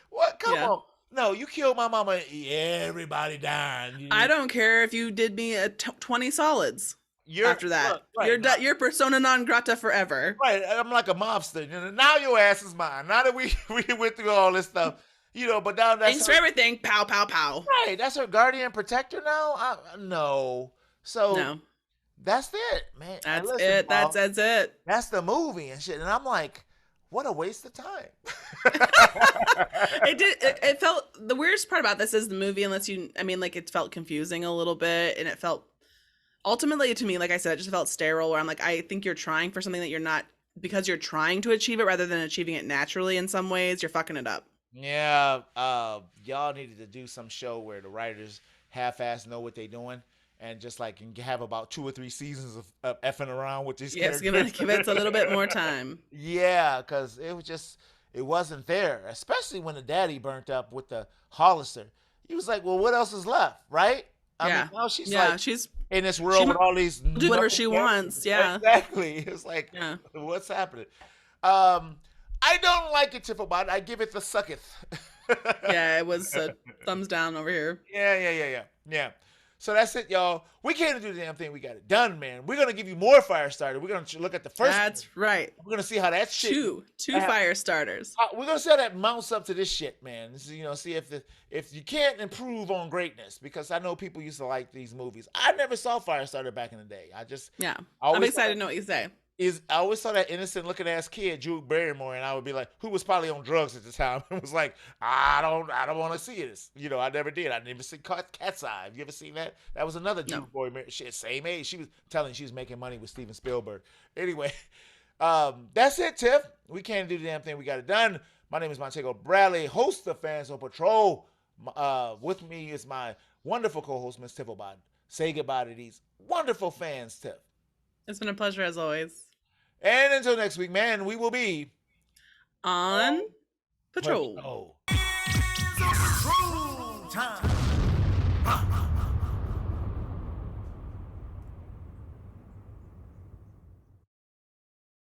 What? Come on. No, you killed my mama. Everybody dying. I don't care if you did me 20 solids. After that, you're persona non grata forever. Right, I'm like a mobster. Now your ass is mine. Now that we went through all this stuff, but now that's thanks for everything. Pow, pow, pow. Right, that's her guardian protector now. No, so no. That's it, man. That's it. Paul, that's it. That's the movie and shit. And I'm like, what a waste of time. It felt, the weirdest part about this is the movie, it felt confusing a little bit, and it felt, ultimately to me, like I said, it just felt sterile, where I'm like, I think you're trying for something that you're not, because you're trying to achieve it rather than achieving it naturally in some ways, you're fucking it up. Yeah, y'all needed to do some show where the writers half-ass know what they're doing. And just can have about 2 or 3 seasons of effing around with these characters. Yes, give it a little bit more time. Yeah, because it wasn't there. Especially when the daddy burnt up with the Hollister. He was like, well, what else is left, right? I mean, now she's in this world with all these. Do whatever she wants, yeah. Exactly. It's like, what's happening? I don't like it, Tifflebot. I give it the sucketh. Yeah, it was a thumbs down over here. Yeah. So that's it, y'all. We can't do the damn thing. We got it done, man. We're going to give you more Firestarter. We're going to look at the first. That's right. We're going to see how that shit. Two Firestarters. We're going to see how that mounts up to this shit, man. See if you can't improve on greatness, because I know people used to like these movies. I never saw Firestarter back in the day. I'm excited to know what you say. I always saw that innocent looking ass kid, Drew Barrymore, and I would be like, who was probably on drugs at the time, and was like, I don't want to see this. I never did. I never seen Cat's Eye. Have you ever seen that? That was another Drew boy, shit, same age. She was telling she was making money with Steven Spielberg. Anyway, that's it, Tiff. We can't do the damn thing. We got it done. My name is Montego Bradley, host of Fans on Patrol. With me is my wonderful co-host, Miss Tifflebot. Say goodbye to these wonderful fans, Tiff. It's been a pleasure as always. And until next week, man, we will be on Patrol. Patrol time.